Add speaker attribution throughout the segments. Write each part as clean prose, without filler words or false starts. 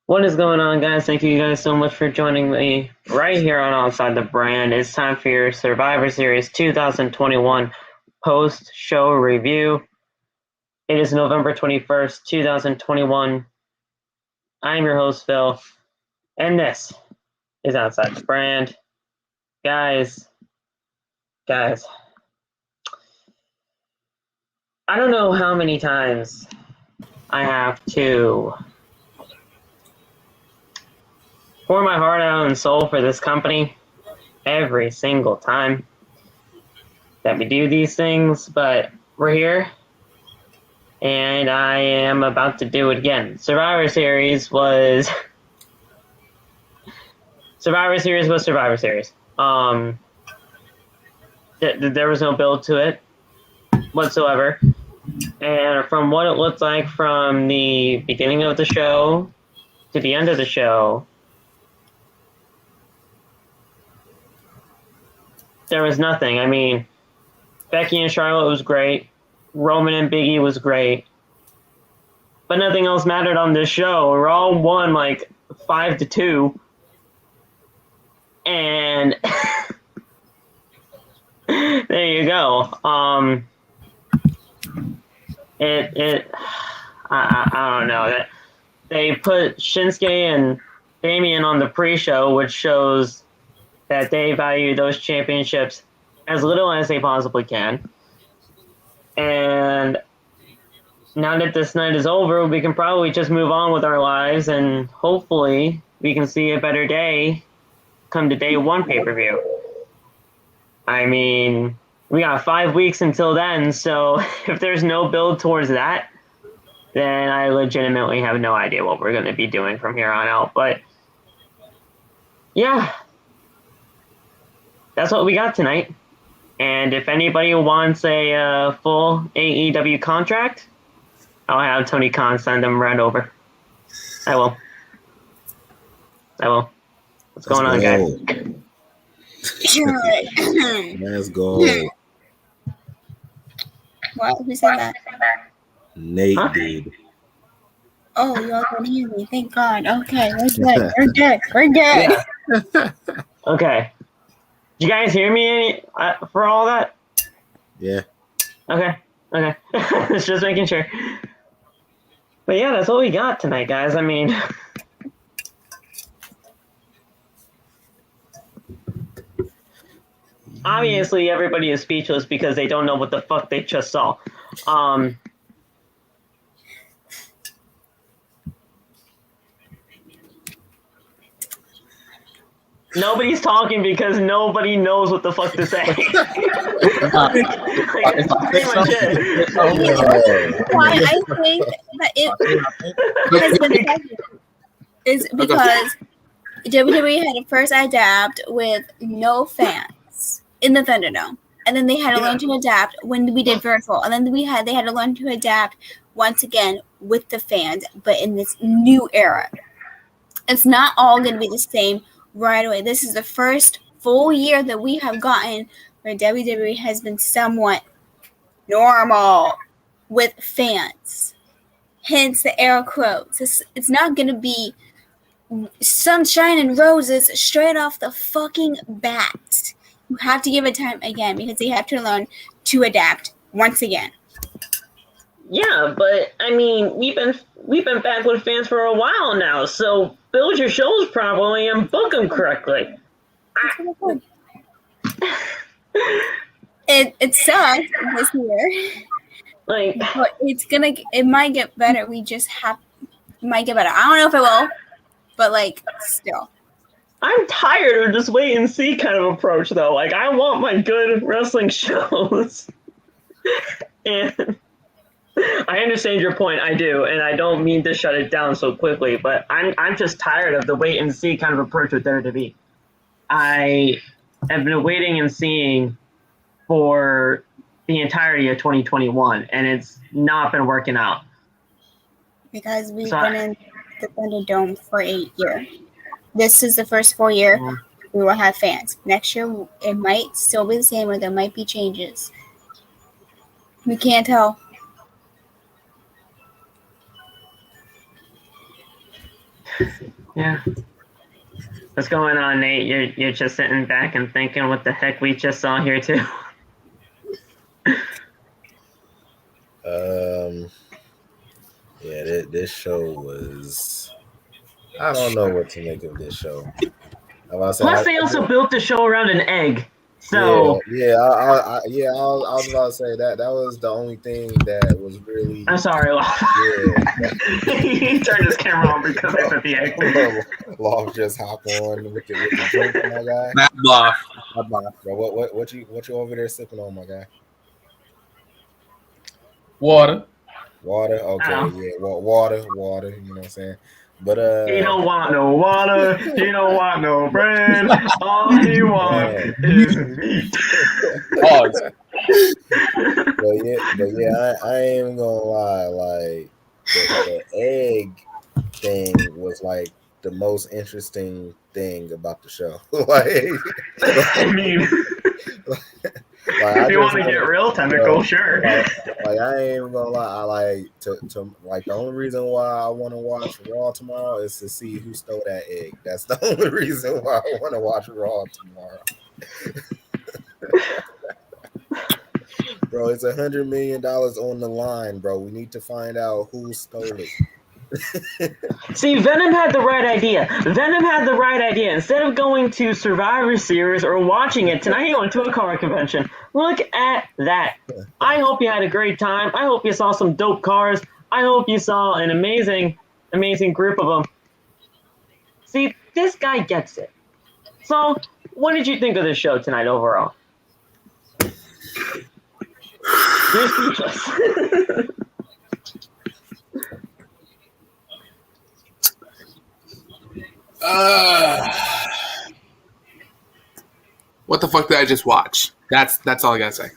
Speaker 1: What is going on, guys? Thank you guys so much for joining me right here on Outside the Brand. It's time for your Survivor Series 2021 post-show review. It is November 21st, 2021. I'm your host, Phil, and this is Outside the Brand. Guys, I don't know how many times I have to pour my heart out and soul for this company every single time that we do these things, but we're here and I am about to do it again. Survivor Series was Survivor Series. There was no build to it whatsoever, and from what it looked like from the beginning of the show to the end of the show, there was nothing. I mean, Becky and Charlotte was great. Roman and Big E was great. But nothing else mattered on this show. Raw won like 5-2. And there you go. I don't know. They put Shinsuke and Damian on the pre-show, which shows that they value those championships as little as they possibly can. And now that this night is over, we can probably just move on with our lives, and hopefully we can see a better day come to day one pay-per-view. I mean, we got 5 weeks until then, so if there's no build towards that, then I legitimately have no idea what we're going to be doing from here on out. But yeah, that's what we got tonight. And if anybody wants a full AEW contract, I'll have Tony Khan send them right over. I will. What's going on, guys?
Speaker 2: Let's go.
Speaker 3: What? Who said that?
Speaker 2: Nate did.
Speaker 3: Oh, y'all can hear me. Thank God. Okay, we're good. We're good.
Speaker 1: Okay. Did you guys hear me for all that?
Speaker 2: Yeah.
Speaker 1: Okay. Just making sure. But yeah, that's what we got tonight, guys. I mean, obviously everybody is speechless because they don't know what the fuck they just saw. Nobody's talking because nobody knows what the fuck to say. Like, that's pretty much it.
Speaker 3: Why I think that it has been is because WWE had to first adapt with no fans in the Thunderdome, and then they had to learn to adapt when we did virtual, and then they had to learn to adapt once again with the fans, but in this new era. It's not all going to be the same right away. This is the first full year that we have gotten where WWE has been somewhat normal with fans. Hence the air quotes. It's not going to be sunshine and roses straight off the fucking bat. You have to give it time again because they have to learn to adapt once again.
Speaker 1: Yeah, but I mean, we've been back with fans for a while now, so build your shows properly and book them correctly.
Speaker 3: It sucks this year,
Speaker 1: Like,
Speaker 3: but it might get better. It might get better. I don't know if it will, but like still.
Speaker 1: I'm tired of just wait and see kind of approach though. Like, I want my good wrestling shows. And I understand your point, I do, and I don't mean to shut it down so quickly, but I'm just tired of the wait and see kind of approach with WWE. I have been waiting and seeing for the entirety of 2021, and it's not been working out.
Speaker 3: Because we've been in the Thunderdome for 8 years. This is the first full year we will have fans. Next year, it might still be the same, or there might be changes. We can't tell.
Speaker 1: Yeah. What's going on, Nate? You're just sitting back and thinking what the heck we just saw here too.
Speaker 2: Yeah, this show was. I don't know what to make of this show.
Speaker 1: Plus, they also built the show around an egg. So
Speaker 2: I was about to say that was the only thing that was really.
Speaker 1: I'm sorry, Loft. Yeah. He turned his camera on because I put the egg.
Speaker 2: Loft just hop on with the drink, my guy.
Speaker 4: Matt Loft.
Speaker 2: Bro, what you over there sipping on, my guy?
Speaker 4: Water.
Speaker 2: Okay, yeah, water. You know what I'm saying? But
Speaker 1: he don't want no water. He don't want no bread. All he wants is meat.
Speaker 2: but yeah, I ain't gonna lie. Like the egg thing was like the most interesting thing about the show.
Speaker 1: I mean. If you want to get real technical, sure.
Speaker 2: Like I ain't even gonna lie. I like to like the only reason why I want to watch Raw tomorrow is to see who stole that egg. That's the only reason why I want to watch Raw tomorrow. Bro, it's $100 million on the line, bro. We need to find out who stole it.
Speaker 1: See, Venom had the right idea. Instead of going to Survivor Series or watching it tonight, he went to a car convention. Look at that. I hope you had a great time. I hope you saw some dope cars. I hope you saw an amazing group of them. See, this guy gets it. So, what did you think of the show tonight overall? You're speechless.
Speaker 4: What the fuck did I just watch? That's all I gotta say.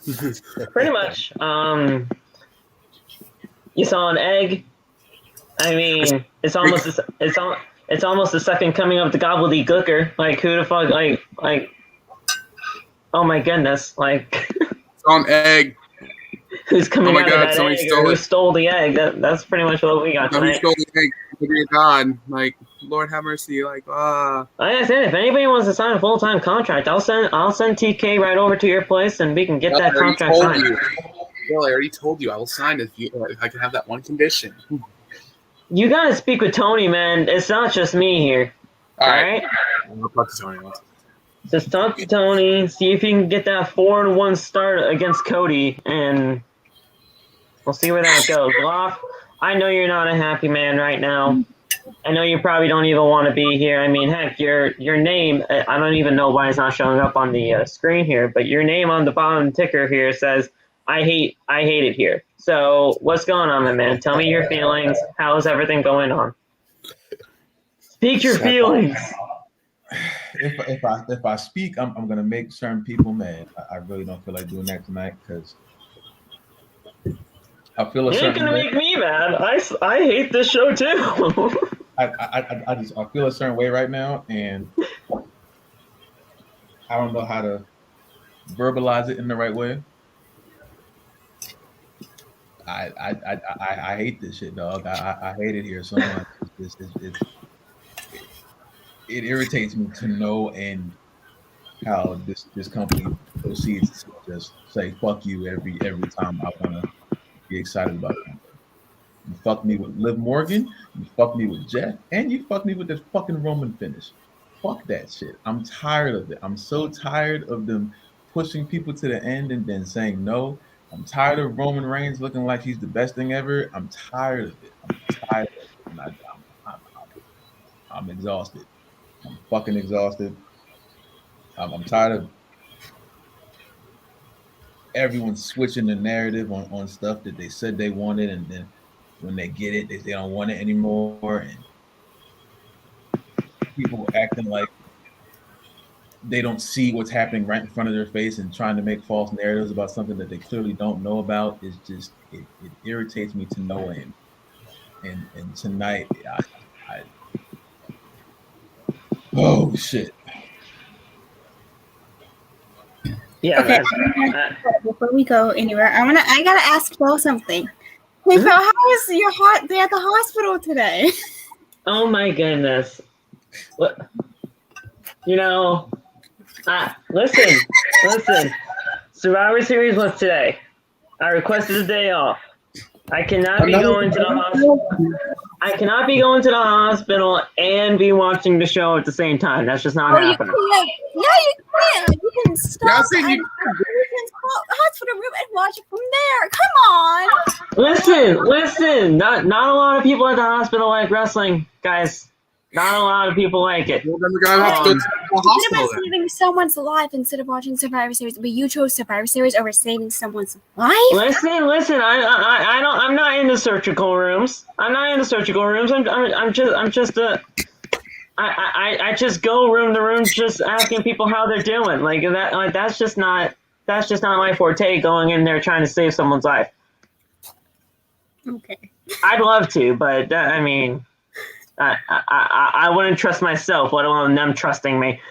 Speaker 1: Pretty much. You saw an egg. I mean, it's almost the second coming of the gobbledygooker. Like, who the fuck? Like. Oh my goodness! Like.
Speaker 4: Saw an egg.
Speaker 1: Who's coming out of that egg? Or who stole the egg? That's pretty much what we got tonight.
Speaker 4: Who stole the egg? God, like, Lord have mercy, like
Speaker 1: Like I said, if anybody wants to sign a full-time contract, I'll send TK right over to your place and we can get that contract signed.
Speaker 4: Well, I already told you I will sign if I can have that one condition.
Speaker 1: You gotta speak with Tony, man. It's not just me here. All right?
Speaker 4: I'll talk to Tony.
Speaker 1: Just talk to Tony, see if you can get that 4-1 start against Cody, and we'll see where that goes. Loft, I know you're not a happy man right now. I know you probably don't even want to be here. I mean, heck, your name, I don't even know why it's not showing up on the screen here, but your name on the bottom ticker here says, I hate it here. So what's going on, my man? Tell me your feelings. How's everything going on? Speak your feelings.
Speaker 5: If I speak, I'm gonna make certain people mad. I really don't feel like doing that tonight because I feel
Speaker 1: you ain't gonna make me mad. I hate this show too.
Speaker 5: I feel a certain way right now, and I don't know how to verbalize it in the right way. I hate this shit, dog. I hate it here so much. It irritates me to no end how this company proceeds to just say fuck you every time I want to be excited about something. You fucked me with Liv Morgan, you fucked me with Jeff, and you fucked me with this fucking Roman finish. Fuck that shit. I'm tired of it. I'm so tired of them pushing people to the end and then saying no. I'm tired of Roman Reigns looking like he's the best thing ever. I'm tired of it. I'm exhausted. I'm fucking exhausted. I'm tired of everyone switching the narrative on stuff that they said they wanted, and then when they get it, they don't want it anymore, and people acting like they don't see what's happening right in front of their face and trying to make false narratives about something that they clearly don't know about. Is just it irritates me to no end. And tonight, oh shit.
Speaker 1: Yeah.
Speaker 3: Okay. Before we go anywhere, I gotta ask Phil something. Hey Phil, how is your day at the hospital today?
Speaker 1: Oh my goodness. What? Listen. Survivor Series was today. I requested a day off. I cannot be going to the hospital. I cannot be going to the hospital and be watching the show at the same time. That's just not happening.
Speaker 3: You can stop and you can stop the hospital room and watch it from there. Come on.
Speaker 1: Listen. Not a lot of people at the hospital like wrestling, guys. Not a lot of people like it.
Speaker 4: Well, then we're gonna have to go to the
Speaker 3: You
Speaker 4: hospital.
Speaker 3: could have been saving someone's life instead of watching Survivor Series, but you chose Survivor Series over saving someone's life.
Speaker 1: Listen. I'm not in the surgical rooms. I just go room to room, just asking people how they're doing. Like that. Like that's just not my forte. Going in there trying to save someone's life.
Speaker 3: Okay.
Speaker 1: I'd love to, but I mean. I wouldn't trust myself, let alone them trusting me.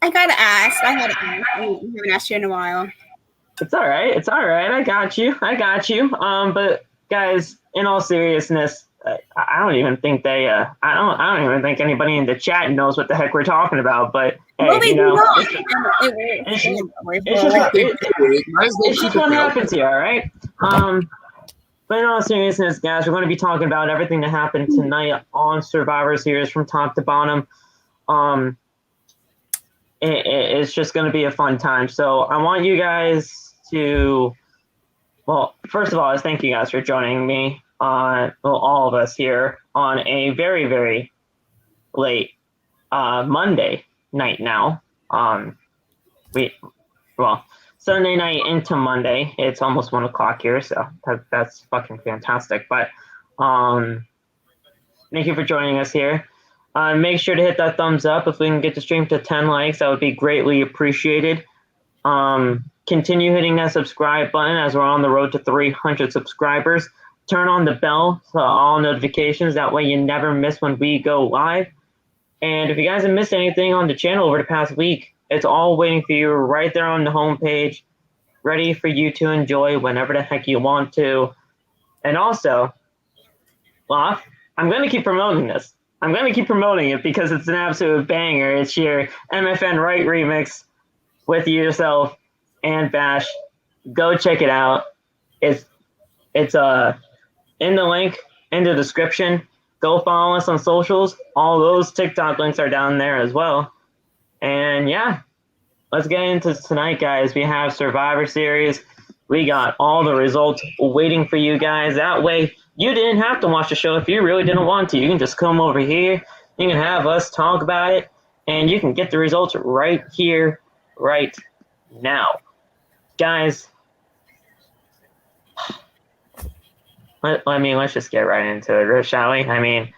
Speaker 3: I gotta ask. I haven't asked you in a while.
Speaker 1: It's all right. I got you. But guys, in all seriousness, I don't even think I don't even think anybody in the chat knows what the heck we're talking about. But hey, it's just what happens here, all right? But in all seriousness, guys, we're going to be talking about everything that happened tonight on Survivor Series from top to bottom. It's just going to be a fun time. So I want you guys to, well, first of all, thank you guys for joining me on, all of us here on a very, very late Monday night now. Sunday night into Monday. It's almost 1 o'clock here, so that's fucking fantastic. But thank you for joining us here. Make sure to hit that thumbs up. If we can get the stream to 10 likes, that would be greatly appreciated. Continue hitting that subscribe button as we're on the road to 300 subscribers. Turn on the bell for all notifications. That way you never miss when we go live. And if you guys have missed anything on the channel over the past week, it's all waiting for you right there on the homepage, ready for you to enjoy whenever the heck you want to. And also, well, I'm going to keep promoting this. I'm going to keep promoting it because it's an absolute banger. It's your MFN Right remix with yourself and Bash. Go check it out. It's in the link in the description. Go follow us on socials. All those TikTok links are down there as well. And yeah, let's get into tonight, guys. We have Survivor Series. We got all the results waiting for you guys. That way, you didn't have to watch the show if you really didn't want to. You can just come over here. You can have us talk about it. And you can get the results right here, right now. Guys, let's just get right into it, shall we? I mean,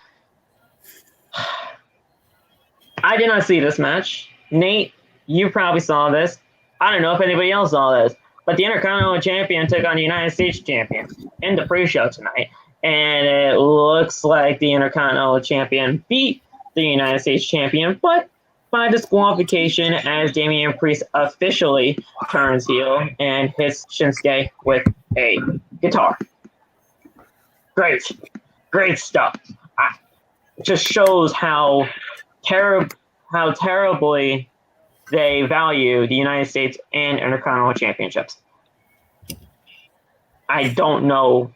Speaker 1: I did not see this match. Nate, you probably saw this. I don't know if anybody else saw this, but the Intercontinental Champion took on the United States Champion in the pre-show tonight, and it looks like the Intercontinental Champion beat the United States Champion, but by disqualification as Damian Priest officially turns heel and hits Shinsuke with a guitar. Great stuff. It just shows how terribly they value the United States and Intercontinental Championships. I don't know.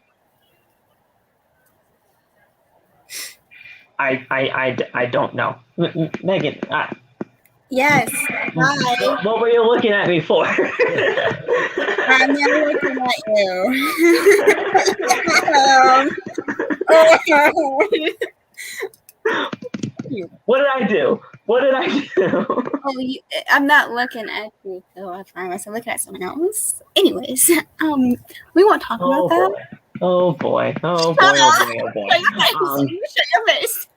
Speaker 1: I don't know. Megan.
Speaker 3: Yes. Hi.
Speaker 1: What were you looking at me for?
Speaker 3: I'm never looking at you.
Speaker 1: What did I do?
Speaker 3: I'm not looking at you, so I promise. I'm looking at someone else. Anyways, we won't talk about that.
Speaker 1: Oh boy.
Speaker 3: Shut your face.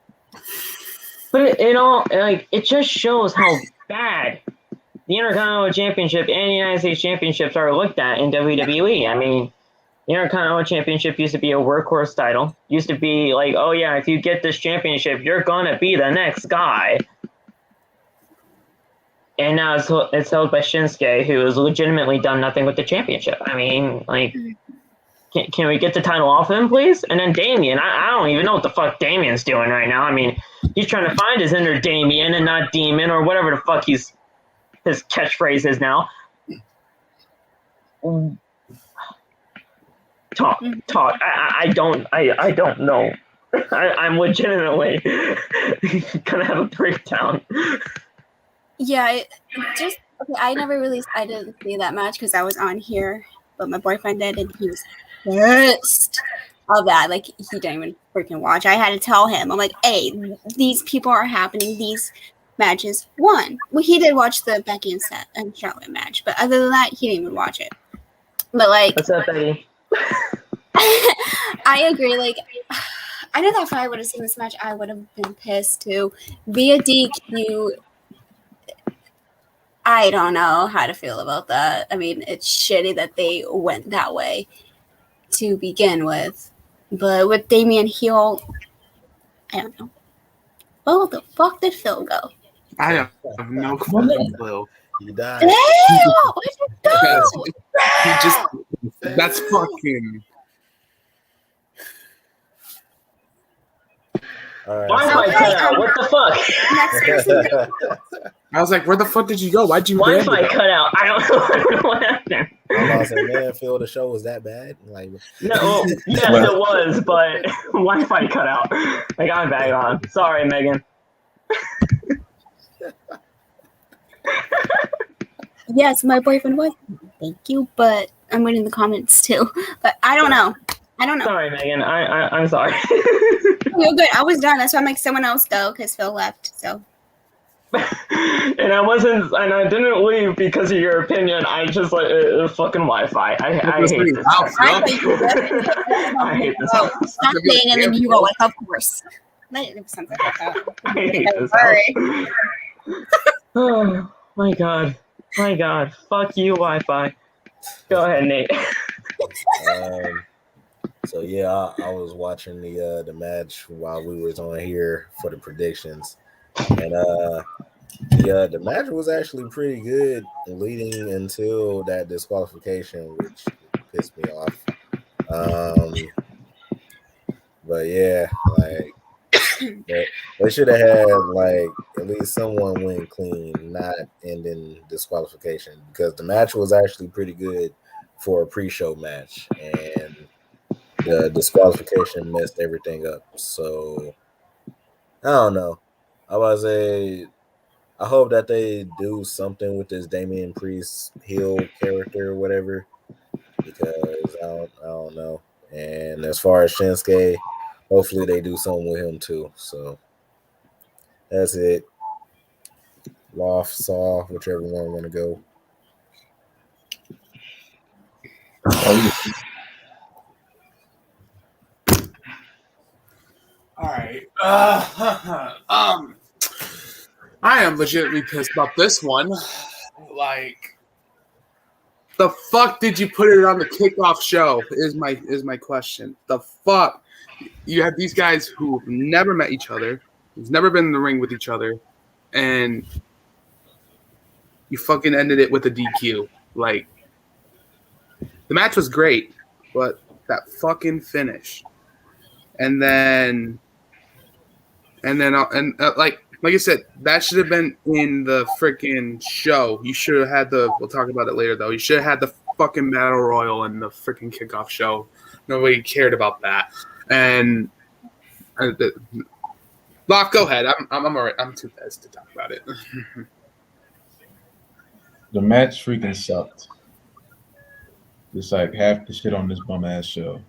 Speaker 1: But it just shows how bad the Intercontinental Championship and the United States Championships are looked at in WWE. I mean, the Intercontinental Championship used to be a workhorse title. Used to be like, oh yeah, if you get this championship, you're gonna be the next guy. And now it's held by Shinsuke, who has legitimately done nothing with the championship. I mean, like, can we get the title off him, please? And then Damian, I don't even know what the fuck Damian's doing right now. I mean, he's trying to find his inner Damian and not Demon or whatever the fuck his catchphrase is now. Talk. I don't know. I'm legitimately gonna have a breakdown.
Speaker 3: Yeah, I didn't see that match because I was on here, but my boyfriend did, and he was pissed of that. Like, he didn't even freaking watch. I had to tell him. I'm like, hey, these people are happening. These matches won. Well, he did watch the Becky and Seth and Charlotte match, but other than that, he didn't even watch it. But like,
Speaker 1: What's up, Betty?
Speaker 3: I agree. Like, I know that if I would have seen this match, I would have been pissed too. Via DQ, I don't know how to feel about that. I mean, it's shitty that they went that way to begin with. But with Damian heel, I don't know. Oh, the fuck did Phil go?
Speaker 4: I have no clue.
Speaker 2: He died.
Speaker 3: Damn! Where'd you go?
Speaker 4: He just, that's fucking.
Speaker 2: All right.
Speaker 1: Wi-Fi cut out. What the fuck?
Speaker 3: Next person.
Speaker 4: I was like, where the fuck did you go? Why'd you
Speaker 1: Wi-Fi cut out. I don't know what happened.
Speaker 2: I'm about to say, man, Phil, the show was that bad? Like,
Speaker 1: No, yes, it was, but Wi-Fi cut out. I got it back on. Sorry, Megan.
Speaker 3: Yes, my boyfriend was. Thank you, but I'm reading the comments too. But I don't know.
Speaker 1: Sorry, Megan. I'm sorry.
Speaker 3: You're good. I was done. That's why I make someone else go because Phil left. So.
Speaker 1: And I didn't leave because of your opinion. I just like fucking Wi-Fi. I hate this. I hate this.
Speaker 3: Stop saying, and then you go like, of course. It was something like that.
Speaker 1: I hate this. Oh my god. Fuck you, Wi-Fi. Go ahead, Nate.
Speaker 2: So yeah, I was watching the match while we was on here for the predictions, and the match was actually pretty good leading until that disqualification, which pissed me off. But yeah, like they should have had like at least someone win clean, not ending disqualification, because the match was actually pretty good for a pre-show match, and the disqualification messed everything up. So I don't know. I was I hope that they do something with this Damian Priest heel character or whatever, because I don't know. And as far as Shinsuke, hopefully they do something with him too. So that's it. Loft, Saw, whichever one want to go.
Speaker 4: All right. I am legitimately pissed about this one. Like, the fuck did you put it on the kickoff show? Is my question. The fuck? You have these guys who've never met each other, who's never been in the ring with each other, and you fucking ended it with a DQ. Like, the match was great, but that fucking finish, and then like I said, that should have been in the freaking show. You should have had we'll talk about it later though. You should have had the fucking Battle Royal and the freaking kickoff show. Nobody cared about that. And Locke, go ahead. I'm all right. I'm too pissed to talk about it.
Speaker 5: The match freaking sucked. Just like half the shit on this bum ass show.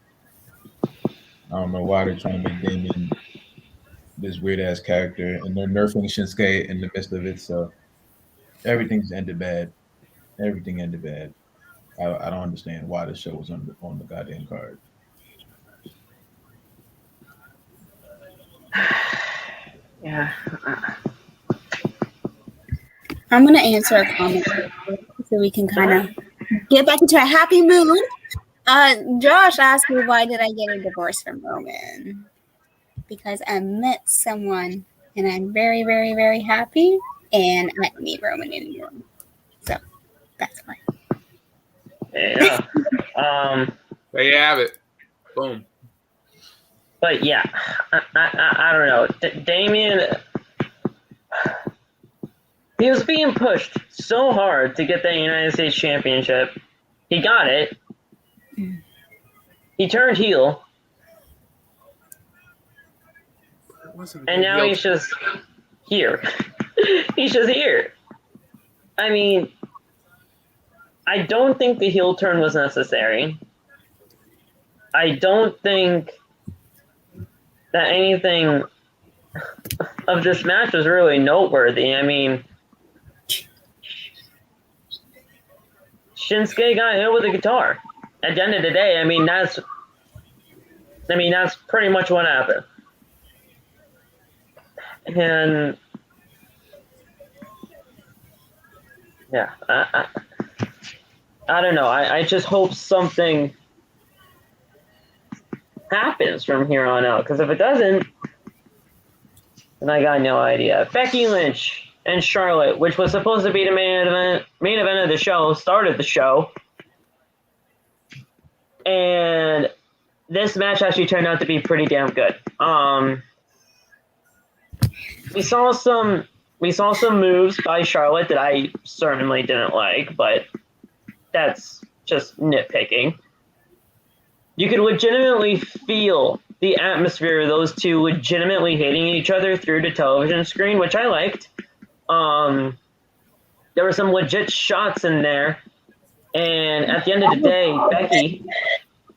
Speaker 5: I don't know why they're trying to make Damian this weird ass character, and they're nerfing Shinsuke in the midst of it. So everything's ended bad. Everything ended bad. I don't understand why the show was on the goddamn card.
Speaker 1: Yeah.
Speaker 3: I'm gonna answer a comment so we can kind of get back into a happy mood. Josh asked me, why did I get a divorce from Roman? Because I met someone and I'm very, very, very happy, and I don't need Roman anymore. So that's why.
Speaker 1: Yeah.
Speaker 4: There you have it. Boom.
Speaker 1: But yeah, I don't know. Damian, he was being pushed so hard to get the United States Championship. He got it. He turned heel. And now he's just here. He's just here. I mean, I don't think the heel turn was necessary. I don't think that anything of this match was really noteworthy. I mean, Shinsuke got hit with a guitar. At the end of the day, I mean that's pretty much what happened. And yeah, I don't know. I just hope something happens from here on out, because if it doesn't, then I got no idea. Becky Lynch and Charlotte, which was supposed to be the main event of the show, started the show, and this match actually turned out to be pretty damn good. We saw some moves by Charlotte that I certainly didn't like, but that's just nitpicking. You could legitimately feel the atmosphere of those two legitimately hitting each other through the television screen, which I liked. There were some legit shots in there. And at the end of the day, Becky...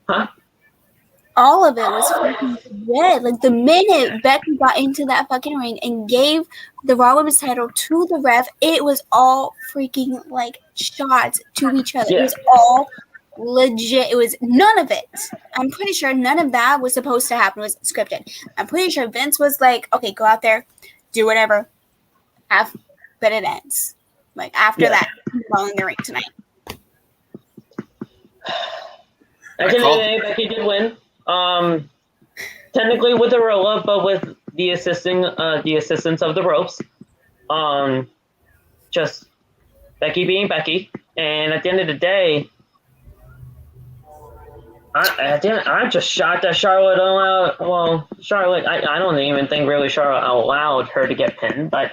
Speaker 1: Huh?
Speaker 3: All of it was fucking red. Like, the minute Becky got into that fucking ring and gave the Raw Women's title to the ref, it was all freaking, like, shots to each other. Yeah. It was all legit. It was none of it. I'm pretty sure none of that was supposed to happen. It was scripted. I'm pretty sure Vince was like, okay, go out there, do whatever. But it ends. Like, after that, I'm following the ring tonight.
Speaker 1: At the end of the day, Becky did win. Technically with a roll up, but with the assistance of the ropes. Just Becky being Becky. And at the end of the day, I'm just shocked that Charlotte allowed. Well, Charlotte, I don't even think really Charlotte allowed her to get pinned, but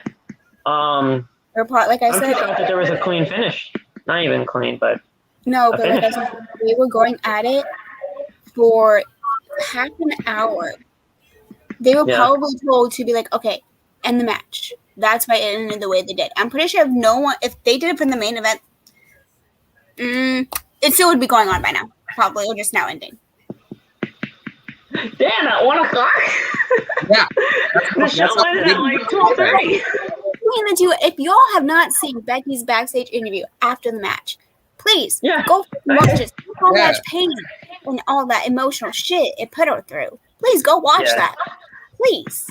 Speaker 3: like I said,
Speaker 1: I'm shocked that there was a clean finish. Not even clean, but
Speaker 3: no. But like I said, we were going at it for half an hour. They were probably told to be like, okay, end the match. That's why it ended the way they did. I'm pretty sure if they did it for the main event, it still would be going on by now. Probably, or just now ending.
Speaker 1: Damn, at 1 o'clock?
Speaker 4: Yeah.
Speaker 1: The show ended at like 12:30.
Speaker 3: If y'all have not seen Becky's backstage interview after the match, please go watch it. How much pain and all that emotional shit it put her through. Please go watch that. Please.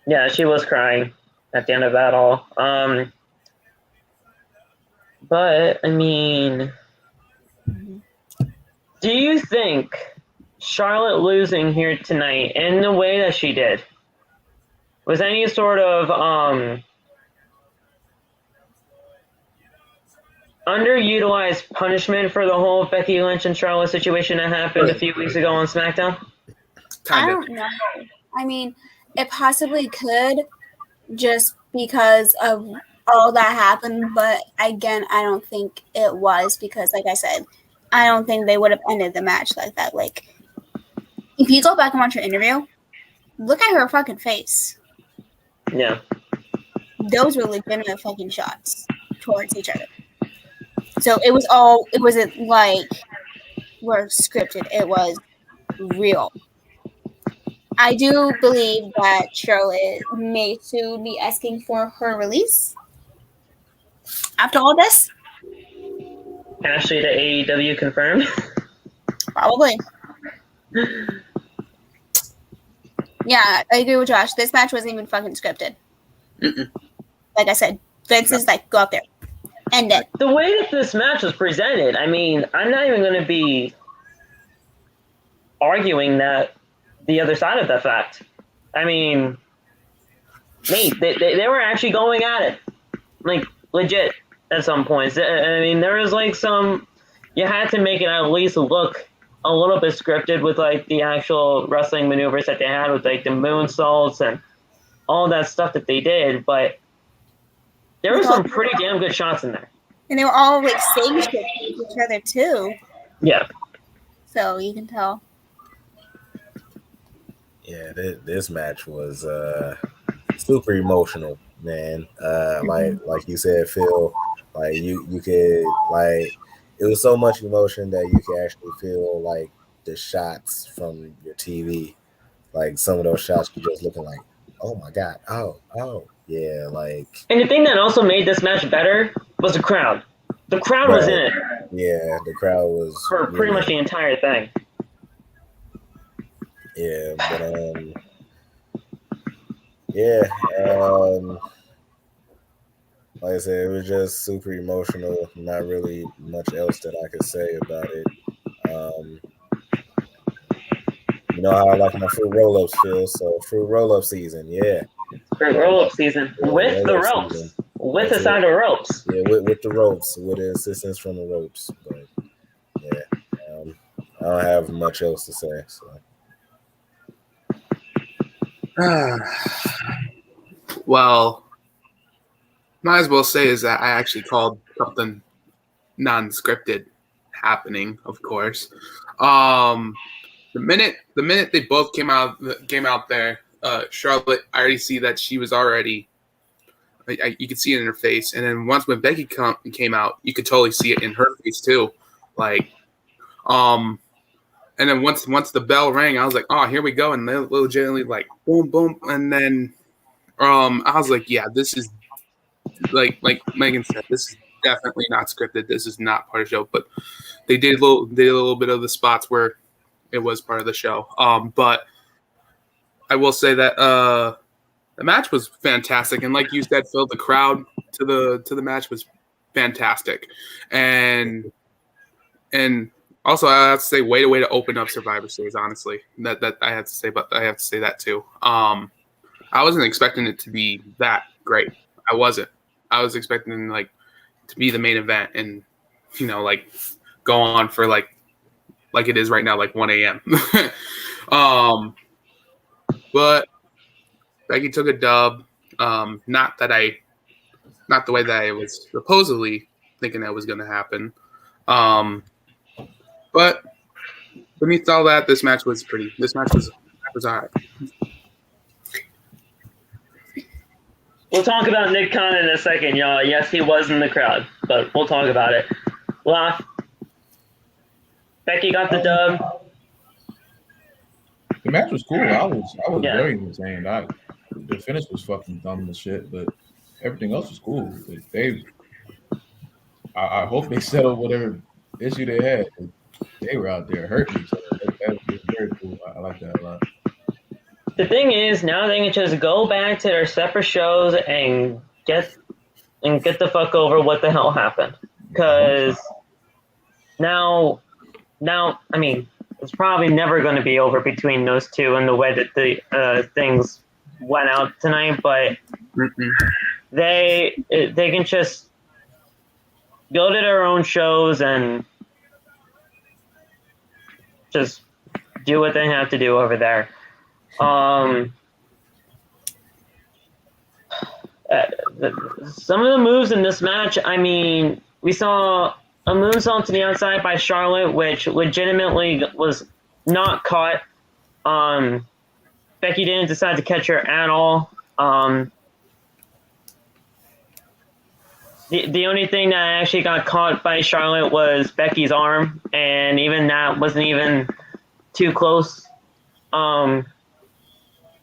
Speaker 1: Yeah, she was crying at the end of that all. But, I mean... Do you think Charlotte losing here tonight in the way that she did was any sort of underutilized punishment for the whole Becky Lynch and Charlotte situation that happened a few weeks ago on SmackDown?
Speaker 3: I don't know. I mean, it possibly could, just because of all that happened, but again, I don't think it was, because like I said, I don't think they would have ended the match like that. Like, if you go back and watch her interview, look at her fucking face.
Speaker 1: Yeah.
Speaker 3: Those were legitimate fucking shots towards each other. So it wasn't like we're scripted. It was real. I do believe that Charlotte may soon be asking for her release after all this.
Speaker 1: Ashley to AEW confirmed?
Speaker 3: Probably. Yeah, I agree with Josh. This match wasn't even fucking scripted. Like I said, Vince is like, go out there. End it.
Speaker 1: The way that this match was presented, I mean, I'm not even going to be arguing that the other side of the fact. I mean, they were actually going at it. Like, legit. At some points. I mean, there was like you had to make it at least look a little bit scripted with like the actual wrestling maneuvers that they had with like the moonsaults and all that stuff that they did, but there were some pretty damn good shots in there.
Speaker 3: And they were all like saying shit to each other too.
Speaker 1: Yeah.
Speaker 3: So you can tell.
Speaker 2: Yeah, this match was super emotional, man. Like you said, Phil, like you could like it was so much emotion that you could actually feel like the shots from your TV. Like some of those shots were just looking like, oh my god, oh yeah, like.
Speaker 1: And the thing that also made this match better was the crowd. The crowd was in it.
Speaker 2: Yeah, the crowd was
Speaker 1: for pretty much the entire thing.
Speaker 2: Yeah, but like I said, it was just super emotional. Not really much else that I could say about it. You know how I like my fruit roll-ups, Phil. So fruit roll-up season, yeah.
Speaker 1: Fruit roll-up season with the ropes, season. With the side of ropes.
Speaker 2: Yeah, with the ropes, with the assistance from the ropes. But yeah, I don't have much else to say. So.
Speaker 4: Well, might as well say is that I actually called something non-scripted happening, of course. The minute they both came out there, Charlotte, I already see that she was already. You could see it in her face, and then when Becky came out, you could totally see it in her face too. Like, and then once the bell rang, I was like, oh, here we go, and they legitimately like boom, boom, and then I was like, yeah, this is like Megan said, this is definitely not scripted. This is not part of the show, but they did a little bit of the spots where it was part of the show. But I will say that the match was fantastic, and like you said, Phil, the crowd to the match was fantastic, and also I have to say, way to open up Survivor Series. Honestly, that I have to say, but I have to say that too. I wasn't expecting it to be that great. I wasn't. I was expecting like to be the main event and like go on for like it is right now, like 1 a.m. But Becky took a dub. Not the way that I was supposedly thinking that was going to happen. But beneath all that, this match was all right.
Speaker 1: We'll talk about Nick Khan in a second, y'all. Yes, he was in the crowd, but we'll talk about it. Well, Becky got the dub.
Speaker 5: The match was cool. I was very entertained. The finish was fucking dumb as shit, but everything else was cool. I hope they settled whatever issue they had. They were out there hurting each other. That was very cool. I like that a lot.
Speaker 1: The thing is, now they can just go back to their separate shows and get the fuck over what the hell happened. Because now, I mean, it's probably never going to be over between those two and the way that the things went out tonight. But they can just go to their own shows and just do what they have to do over there. Some of the moves in this match, I mean, we saw a moonsault to the outside by Charlotte, which legitimately was not caught. Becky didn't decide to catch her at all. The only thing that actually got caught by Charlotte was Becky's arm, and even that wasn't even too close.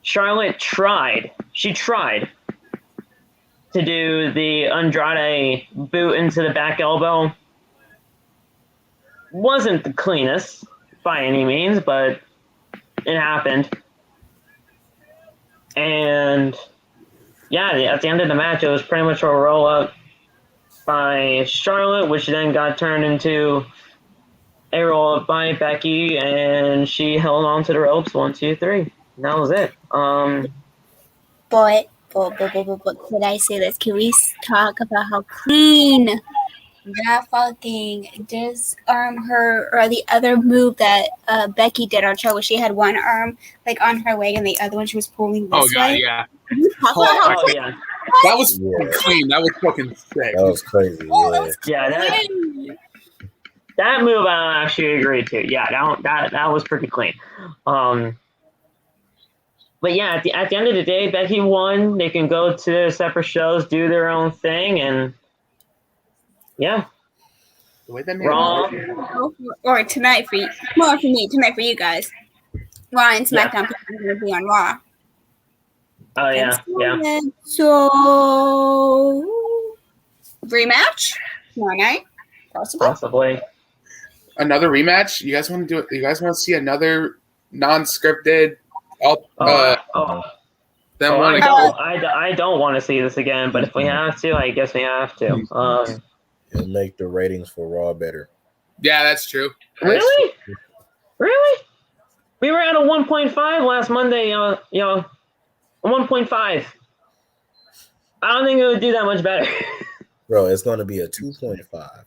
Speaker 1: Charlotte tried. She tried to do the Andrade boot into the back elbow. Wasn't the cleanest by any means, but it happened. And yeah, at the end of the match, it was pretty much a roll-up by Charlotte, which then got turned into a roll-up by Becky, and she held on to the ropes 1, 2, 3. And that was it.
Speaker 3: But could I say this? Can we talk about how clean that fucking disarm her, or the other move that Becky did on show, where she had one arm like on her leg and the other one she was pulling this way.
Speaker 4: Yeah.
Speaker 1: Oh yeah.
Speaker 4: That was fucking clean. That was fucking sick.
Speaker 2: That was crazy.
Speaker 1: Yeah, that move I actually agree to. Yeah, that was pretty clean. But yeah, at the end of the day, Becky won. They can go to their separate shows, do their own thing, and yeah.
Speaker 4: The way they made
Speaker 1: Raw.
Speaker 3: Or tonight for you. Well, for me, tonight for you guys. Raw and SmackDown are going to be on Raw.
Speaker 1: Oh yeah, yeah.
Speaker 3: So rematch tomorrow night,
Speaker 1: Possibly.
Speaker 4: Another rematch? You guys want to do it? You guys want to see another non-scripted?
Speaker 1: I don't want to see this again, but if we have to, I guess we have to.
Speaker 2: It'll make the ratings for Raw better.
Speaker 4: Yeah, that's true.
Speaker 1: Really? Really? We were at a 1.5 last Monday. 1.5. I don't think it would do that much better.
Speaker 2: Bro, it's going to be a 2.5.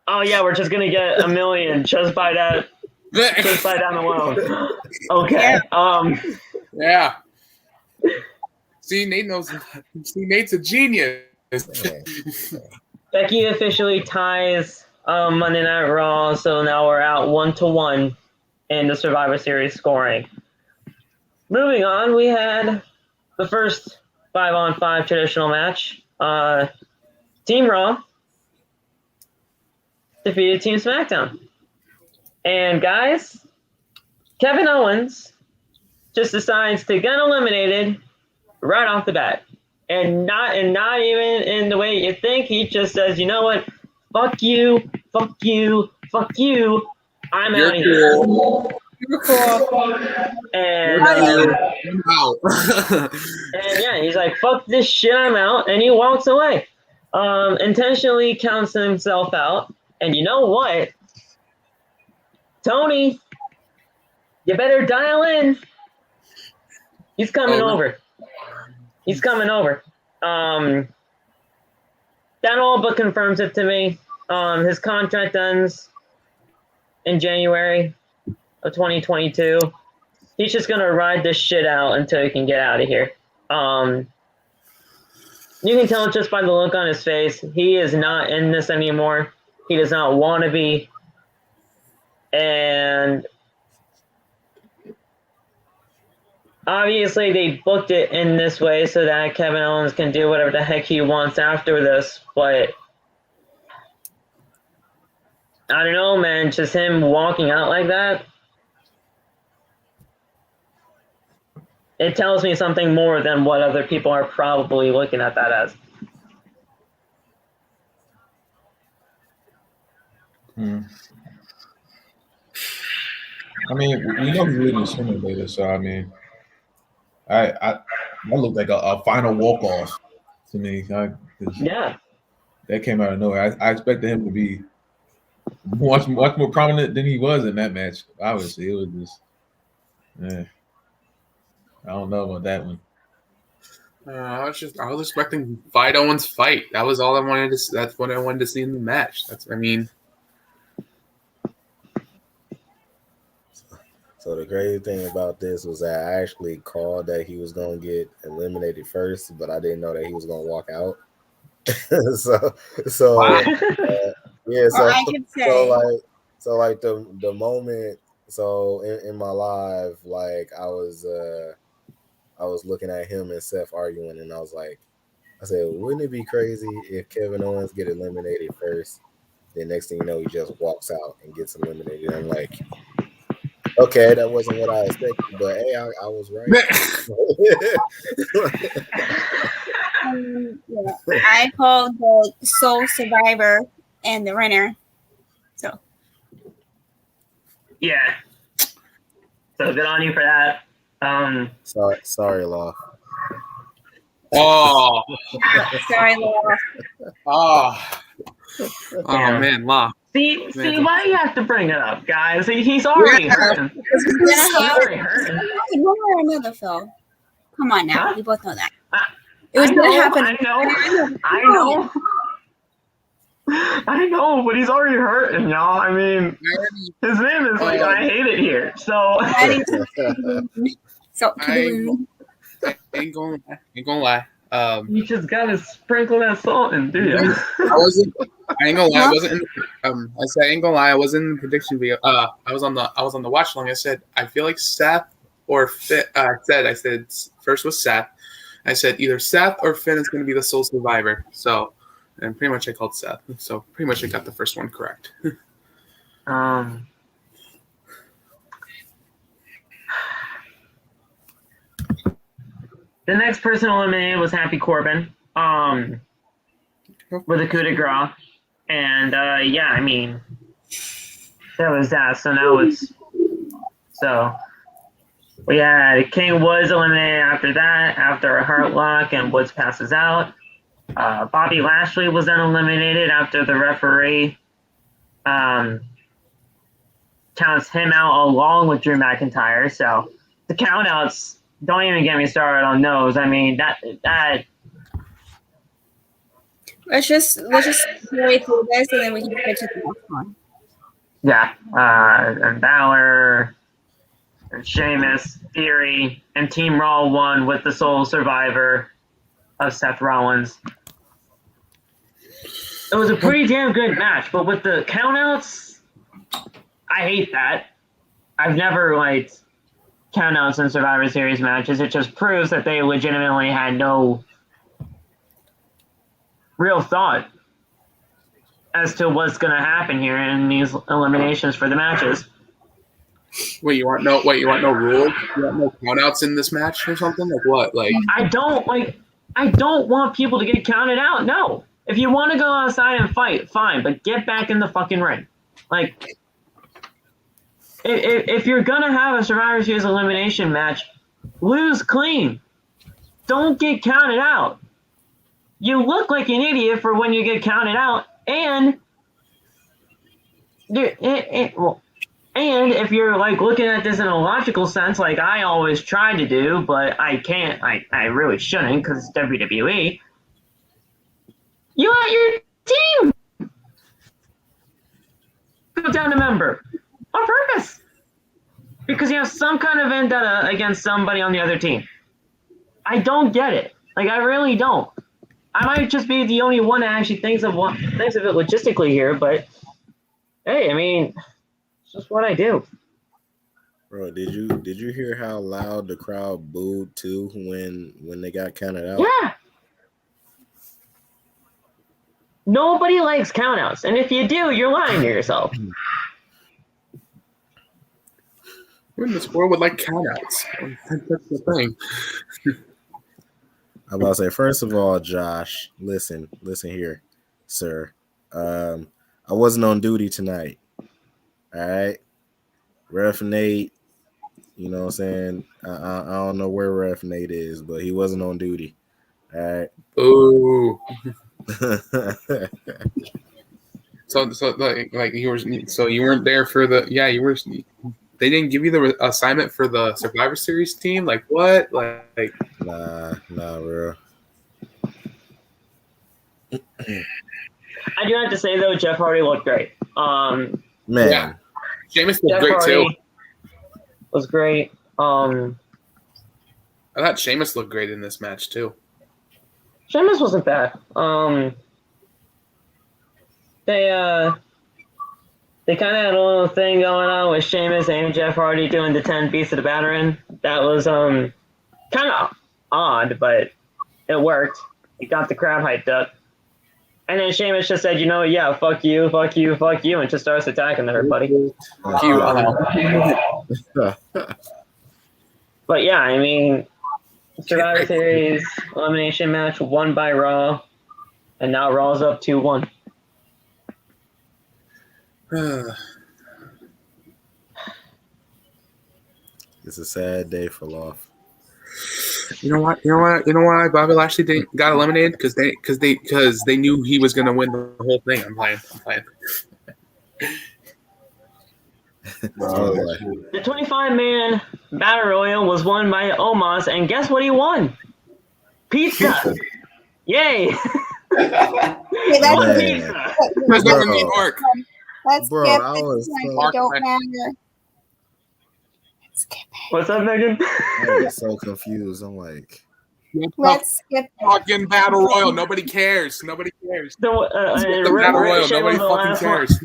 Speaker 1: Oh yeah, we're just gonna get 1 million just by that. Just by that alone. Okay.
Speaker 4: Yeah. See, Nate knows. See, Nate's a genius.
Speaker 1: Becky officially ties Monday Night Raw, so now we're out 1-1 in the Survivor Series scoring. Moving on, we had the first 5-on-5 traditional match. Team Raw defeated Team SmackDown. And guys, Kevin Owens just decides to get eliminated right off the bat. And not even in the way you think. He just says, you know what? Fuck you. I'm out of here.
Speaker 3: You're cool.
Speaker 1: And yeah, he's like, fuck this shit, I'm out. And he walks away. Intentionally counts himself out. And you know what? Tony, you better dial in. He's coming over. He's coming over. That all but confirms it to me. His contract ends in January of 2022. He's just gonna ride this shit out until he can get out of here. You can tell just by the look on his face. He is not in this anymore. He does not want to be. And obviously they booked it in this way so that Kevin Owens can do whatever the heck he wants after this. But I don't know, man. Just him walking out like that. It tells me something more than what other people are probably looking at that as.
Speaker 5: I mean, we know he's leaving sooner or later, so I mean, that looked like a final walk-off to me.
Speaker 1: Yeah.
Speaker 5: That came out of nowhere. I expected him to be much more prominent than he was in that match. Obviously, it was just, I don't know about that one.
Speaker 4: I was expecting Fight Owens fight. That was all I wanted to. That's what I wanted to see in the match.
Speaker 2: So the crazy thing about this was that I actually called that he was going to get eliminated first, but I didn't know that he was going to walk out. So
Speaker 3: All I can say.
Speaker 2: So the moment, so in my live, like I was looking at him and Seth arguing, and I said, wouldn't it be crazy if Kevin Owens get eliminated first? Then next thing you know, he just walks out and gets eliminated. I'm like, okay, that wasn't what I expected, but hey, I was right.
Speaker 3: I called the Soul Survivor and the Renner. So
Speaker 1: Yeah. So good on you for that.
Speaker 2: Sorry, Law.
Speaker 4: Oh.
Speaker 3: sorry, Laura.
Speaker 4: Oh, man, Law.
Speaker 1: See, why do you have to bring it up, guys? He's already hurting. He's already hurting.
Speaker 3: One or another, Phil. Come on now, we both know that.
Speaker 1: It
Speaker 3: was going to happen.
Speaker 1: I know. I know, but he's already hurting, y'all. I mean, his name is like, I hate it here. So,
Speaker 3: So
Speaker 4: I ain't gonna lie.
Speaker 1: you just gotta sprinkle that salt in, do you?
Speaker 4: I ain't gonna lie. I wasn't in the, I said I ain't gonna lie. I wasn't in the prediction video. I was on the watch along. I said I feel like Seth or Finn. I said first was Seth. I said either Seth or Finn is going to be the sole survivor. So, and pretty much I called Seth. So pretty much I got the first one correct.
Speaker 1: The next person eliminated was Happy Corbin. With a coup de grace. And yeah, I mean, that was that. So now we had King Woods eliminated after that, after a hurt lock, and Woods passes out. Bobby Lashley was then eliminated after the referee counts him out along with Drew McIntyre. So the countouts, don't even get me started on those. I mean, that
Speaker 3: let's just carry through this, and then we can get to the next one.
Speaker 1: yeah, and Bálor, and Sheamus, Theory, and Team Raw won with the sole survivor of Seth Rollins. It was a pretty damn good match, but with the countouts, I hate that. I've never liked countouts in Survivor Series matches. It just proves that they legitimately had no real thought as to what's going to happen here in these eliminations for the matches.
Speaker 4: Wait, you want no rules? You want no countouts in this match or something? Like what? Like
Speaker 1: I don't want people to get counted out. No. If you want to go outside and fight, fine, but get back in the fucking ring. Like, if you're going to have a Survivor Series elimination match, lose clean. Don't get counted out. You look like an idiot for when you get counted out, and if you're like looking at this in a logical sense, like I always try to do, but I can't, I really shouldn't because it's WWE. You let your team go down a member on purpose because you have some kind of vendetta against somebody on the other team. I don't get it. Like, I really don't. I might just be the only one that actually thinks of it logistically here, but hey, I mean, it's just what I do.
Speaker 2: Bro, did you hear how loud the crowd booed too when they got counted out?
Speaker 1: Yeah. Nobody likes countouts, and if you do, you're lying to yourself.
Speaker 4: Who in this world would like countouts? That's the thing.
Speaker 2: I'm about to say, first of all, Josh, listen here, sir. I wasn't on duty tonight. All right. Ref Nate, you know what I'm saying? I don't know where Ref Nate is, but he wasn't on duty. All right.
Speaker 4: Ooh. So like you were, so you weren't there for the, yeah, you were, they didn't give you the assignment for the Survivor Series team? Like what? Like
Speaker 2: Nah, bro.
Speaker 1: I do have to say though, Jeff Hardy looked great.
Speaker 2: Man.
Speaker 4: Yeah. Sheamus looked great too.
Speaker 1: Was great.
Speaker 4: I thought Sheamus looked great in this match too.
Speaker 1: Sheamus wasn't bad. They kind of had a little thing going on with Sheamus and Jeff Hardy doing the 10 Beasts of the Battering. That was kind of odd, but it worked. It got the crowd hyped up. And then Sheamus just said, yeah, fuck you, and just starts attacking everybody.
Speaker 4: Fuck you.
Speaker 1: But yeah, I mean, Survivor Series elimination match won by Raw, and now Raw's up 2-1.
Speaker 2: It's a sad day for Law.
Speaker 4: You know why Bobby Lashley got eliminated? Because they knew he was gonna win the whole thing. I'm playing.
Speaker 1: The 25-man Battle Royal was won by Omos, and guess what he won? Pizza! Yay!
Speaker 3: Okay, that's
Speaker 1: One
Speaker 2: Man.
Speaker 1: pizza.
Speaker 4: Because they're in New York.
Speaker 3: Let's
Speaker 2: Bro,
Speaker 3: skip
Speaker 2: I
Speaker 3: this
Speaker 2: was
Speaker 3: one.
Speaker 2: so-
Speaker 3: It don't matter. Skip it.
Speaker 1: What's up, Megan?
Speaker 2: I was so confused. I'm like,
Speaker 3: Let's skip it.
Speaker 4: Fucking battle royal. Nobody cares. Nobody cares.
Speaker 1: So,
Speaker 4: The battle royal.
Speaker 1: Ricochet
Speaker 4: Nobody
Speaker 1: was the
Speaker 4: fucking
Speaker 1: last one.
Speaker 4: cares.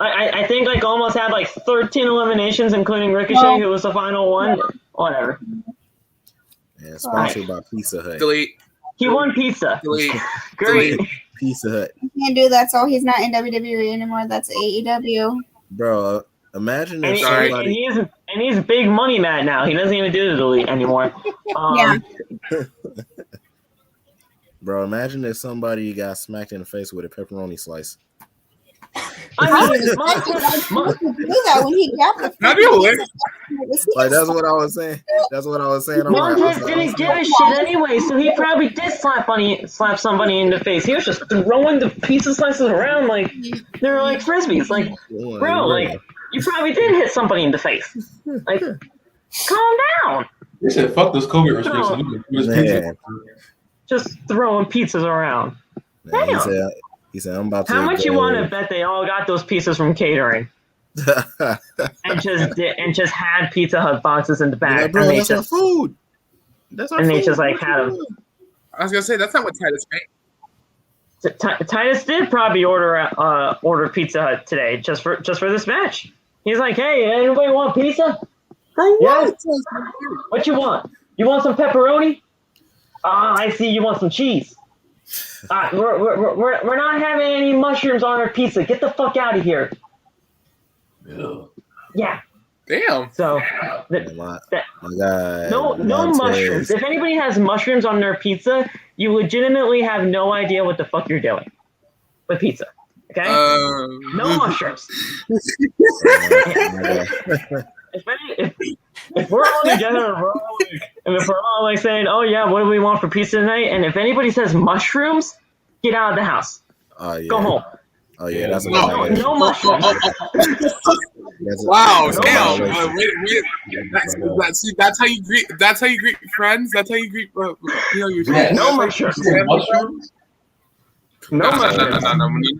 Speaker 1: I think like almost had like 13 eliminations, including Ricochet,
Speaker 3: No.
Speaker 1: who was the final one. Whatever.
Speaker 2: man, sponsored by Pizza Hut.
Speaker 4: Delete.
Speaker 1: He won pizza.
Speaker 4: Delete.
Speaker 1: Great.
Speaker 2: Pizza Hut.
Speaker 3: You can't do that, so he's not in WWE anymore. That's AEW.
Speaker 2: Bro, imagine
Speaker 1: And,
Speaker 2: if
Speaker 1: he,
Speaker 4: Sorry.
Speaker 2: somebody.
Speaker 1: and he's big money mad now. He doesn't even do the delete anymore.
Speaker 3: Yeah.
Speaker 2: Bro, imagine if somebody got smacked in the face with a pepperoni slice.
Speaker 1: I
Speaker 3: How
Speaker 1: mean,
Speaker 3: did he do that when he grabbed the
Speaker 4: That'd be hilarious.
Speaker 2: Like, that's what I was saying. That's what I was saying. I'm like,
Speaker 1: Montez didn't give a shit anyway, so he probably did slap somebody in the face. He was just throwing the pizza slices around like they were like frisbees. Like, bro, like you probably did hit somebody in the face. Like, calm down.
Speaker 5: They said, "Fuck those COVID restrictions."
Speaker 2: Man.
Speaker 1: Just throwing pizzas around.
Speaker 2: Man,
Speaker 1: Damn.
Speaker 2: he said, I'm about to.
Speaker 1: How much you
Speaker 2: go-
Speaker 1: want to bet they all got those pizzas from catering and just had Pizza Hut boxes in the back,
Speaker 2: Like, bro,
Speaker 1: and they
Speaker 2: that's our
Speaker 1: just
Speaker 2: food. That's our
Speaker 1: and
Speaker 2: food.
Speaker 1: they just like
Speaker 2: What
Speaker 1: had
Speaker 2: you
Speaker 1: them.
Speaker 2: doing?
Speaker 4: I was gonna say that's not what Titus made.
Speaker 1: Titus did probably order Pizza Hut today just for this match. He's like, hey, anybody want pizza? Yeah. What you want? You want some pepperoni? I see you want some cheese. We're not having any mushrooms on our pizza. Get the fuck out of here.
Speaker 5: Yeah.
Speaker 1: Yeah.
Speaker 4: Damn.
Speaker 1: So
Speaker 2: My God.
Speaker 1: no
Speaker 2: Montez.
Speaker 1: mushrooms. If anybody has mushrooms on their pizza, you legitimately have no idea what the fuck you're doing with pizza. Okay? No mushrooms. If we're all together and if we're all like saying, oh yeah, what do we want for pizza tonight? And if anybody says mushrooms, get out of the house.
Speaker 2: Oh, yeah.
Speaker 1: Go home.
Speaker 2: Oh, yeah. That's a
Speaker 1: No,
Speaker 2: violation.
Speaker 1: no mushrooms.
Speaker 4: Wow,
Speaker 2: that's a
Speaker 4: damn!
Speaker 2: violation.
Speaker 4: That's how you greet. That's how you greet friends. That's how you greet. Your
Speaker 5: Yeah.
Speaker 1: No mushrooms.
Speaker 5: Mushrooms?
Speaker 1: No
Speaker 4: No.
Speaker 1: mushrooms.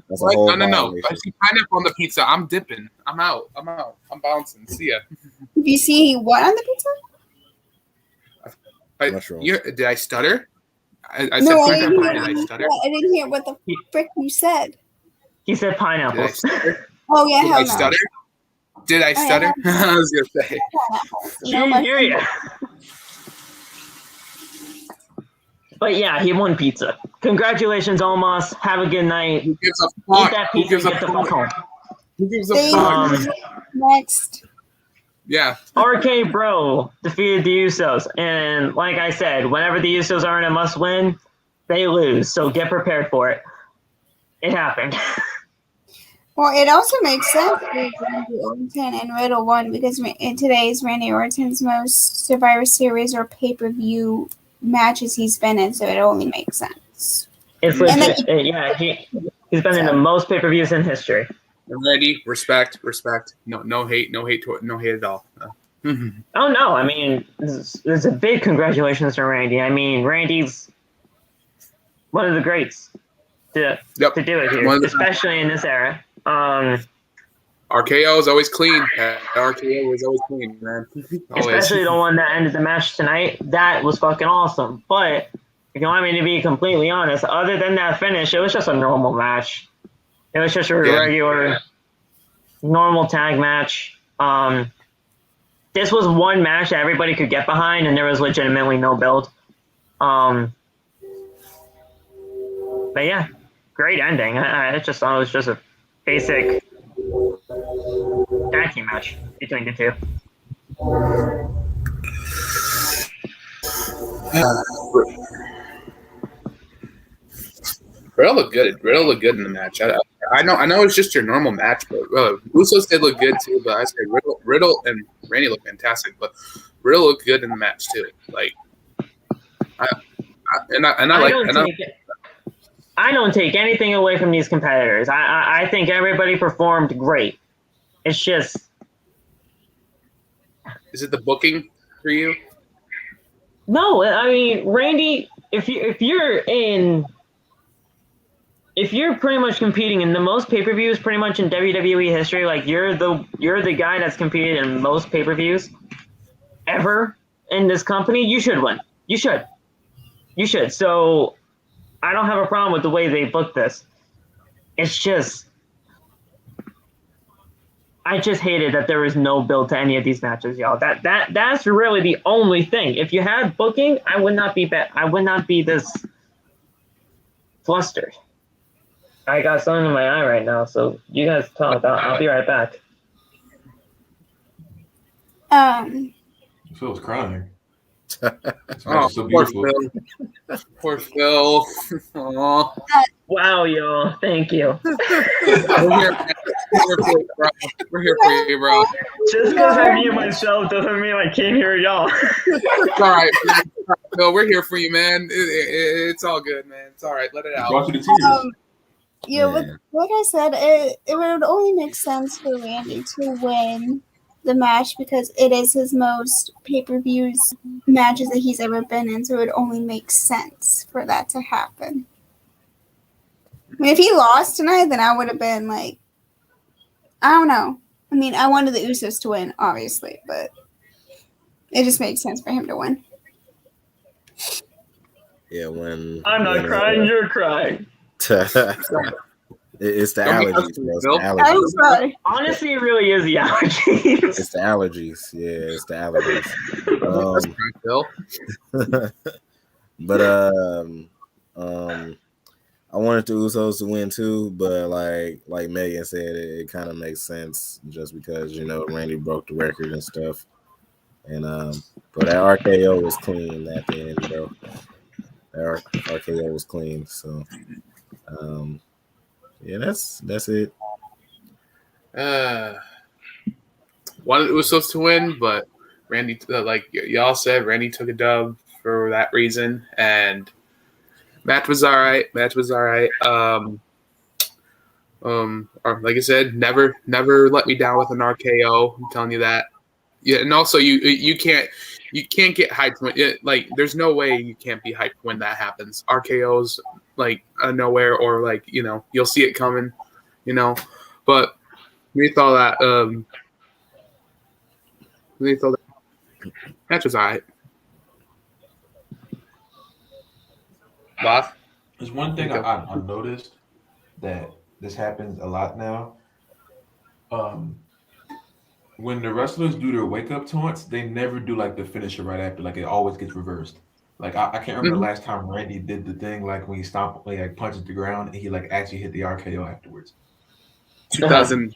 Speaker 2: That's a whole
Speaker 4: No.
Speaker 2: violation.
Speaker 4: I see pineapple on the pizza. I'm dipping. I'm out. I'm bouncing. See ya.
Speaker 3: Did you see what on the pizza?
Speaker 2: Mushrooms.
Speaker 4: Did I stutter? I
Speaker 3: No,
Speaker 4: said
Speaker 3: I
Speaker 4: pineapple.
Speaker 3: didn't
Speaker 4: Did I stutter?
Speaker 3: I didn't hear what the frick you said.
Speaker 1: He said
Speaker 4: Did I
Speaker 1: pineapples.
Speaker 4: stutter?
Speaker 3: Oh yeah,
Speaker 4: Did
Speaker 3: hell
Speaker 4: I
Speaker 3: no.
Speaker 4: stutter? Did I stutter? I was gonna say.
Speaker 3: Pineapples.
Speaker 1: She
Speaker 3: No
Speaker 1: didn't hear you. But yeah, he won pizza. Congratulations, Omos. Have a good night.
Speaker 4: Who gives a
Speaker 1: Eat
Speaker 4: fuck?
Speaker 1: that
Speaker 4: Who
Speaker 1: pizza
Speaker 4: gives
Speaker 1: and
Speaker 4: a
Speaker 1: get the fuck home.
Speaker 4: fuck? Who gives a
Speaker 3: Thank
Speaker 4: fuck?
Speaker 3: you. Next.
Speaker 4: Yeah.
Speaker 1: RK Bro defeated the Usos. And like I said, whenever the Usos are in a must win, they lose. So get prepared for it. It happened.
Speaker 3: Well, it also makes sense that Randy Orton and Riddle won because in today's Randy Orton's most Survivor Series or pay-per-view matches he's been in, so it only makes sense.
Speaker 1: It's
Speaker 3: And
Speaker 1: legit. Yeah, he's been in the most pay-per-views in history.
Speaker 4: Ready? Respect. No hate at all.
Speaker 1: Oh no, I mean, there's a big congratulations to Randy. I mean, Randy's one of the greats to do it here, especially in this era.
Speaker 4: RKO is always clean. RKO is always clean, man. Always.
Speaker 1: Especially the one that ended the match tonight. That was fucking awesome. But if you want me to be completely honest, other than that finish, it was just a normal match. It was just a regular, normal tag match. This was one match that everybody could get behind, and there was legitimately no build. But yeah, great ending. I just thought it was just a basic tag team match between the two.
Speaker 4: Riddle looked good. Riddle looked good in the match. I know it's just your normal match, but Usos did look good too. But I said Riddle and Randy looked fantastic, but Riddle looked good in the match too. Like,
Speaker 1: I don't take anything away from these competitors. I think everybody performed great. It's just,
Speaker 4: is it the booking for you?
Speaker 1: no. I mean, Randy, if you're in if you're pretty much competing in the most pay-per-views pretty much in WWE history, like you're the guy that's competed in most pay-per-views ever in this company, you should win. You should. So I don't have a problem with the way they booked this. It's just I just hated that there was no build to any of these matches, y'all. That's really the only thing. If you had booking, I would not be this flustered. I got something in my eye right now, so you guys talk. I'll be right back.
Speaker 5: Phil's crying.
Speaker 4: Oh,
Speaker 5: so
Speaker 4: poor
Speaker 5: beautiful.
Speaker 4: Phil. Poor Phil. Aww.
Speaker 1: Wow, y'all. Thank you.
Speaker 4: We're here for you, bro.
Speaker 1: Just because I mute myself doesn't mean I can't hear y'all.
Speaker 4: It's all right, Phil. We're here for you, man. It's all good, man. It's all right. Let it out.
Speaker 5: Brought you to tears.
Speaker 3: Yeah, like I said, it would only make sense for Randy to win the match because it is his most pay-per-views matches that he's ever been in, so it would only make sense for that to happen. I mean, if he lost tonight, then I would have been like, I don't know. I mean, I wanted the Usos to win, obviously, but it just makes sense for him to win.
Speaker 2: Yeah, when
Speaker 1: I'm not crying, you're crying.
Speaker 2: It's the allergies, bro.
Speaker 3: I'm sorry.
Speaker 1: Honestly, it really is the allergies.
Speaker 2: It's the allergies. Yeah, it's the allergies. But I wanted the Usos to win too, but like Megan said, it kind of makes sense just because Randy broke the record and stuff, and but that RKO was clean at the end, bro. That RKO was clean, so yeah, that's it.
Speaker 4: Wanted the Usos to win, but Randy, like y'all said, Randy took a dub for that reason, and match was all right. Like I said, never let me down with an RKO. I'm telling you that. Yeah, and also you can't get hyped when there's no way you can't be hyped when that happens. RKO's like nowhere, or like you'll see it coming, But we thought that match was all right. Boss?
Speaker 5: There's one thing I noticed that this happens a lot now. When the wrestlers do their wake up taunts, they never do like the finisher right after. Like it always gets reversed. Like I can't remember the last time Randy did the thing like when he stomped, like punches the ground, and he like actually hit the RKO afterwards.
Speaker 4: 2014.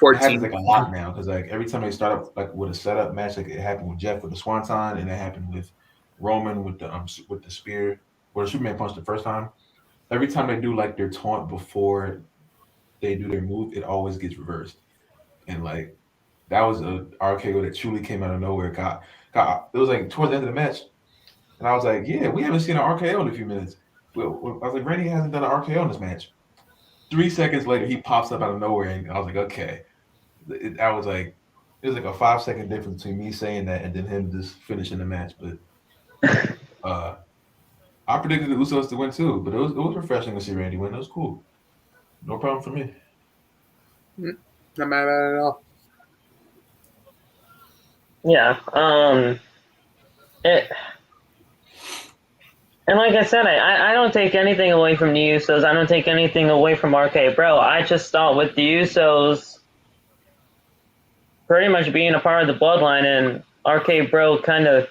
Speaker 5: It happens like a lot now because like every time they start up like with a setup match, like it happened with Jeff with the Swanton, and it happened with Roman with the spear where the Superman punched the first time. Every time they do like their taunt before they do their move, it always gets reversed. And like that was a RKO that truly came out of nowhere. Got it was like towards the end of the match, and I was like, yeah, we haven't seen an RKO in a few minutes. I was like, Randy hasn't done an RKO in this match. 3 seconds later, he pops up out of nowhere, and I was like, okay. It was like a 5-second difference between me saying that and then him just finishing the match. But I predicted the Usos to win too, but it was refreshing to see Randy win. It was cool. No problem for me.
Speaker 4: Not mad at it at all.
Speaker 1: Yeah. And like I said, I don't take anything away from the Usos. I don't take anything away from RK Bro. I just thought with the Usos pretty much being a part of the bloodline and RK Bro kind of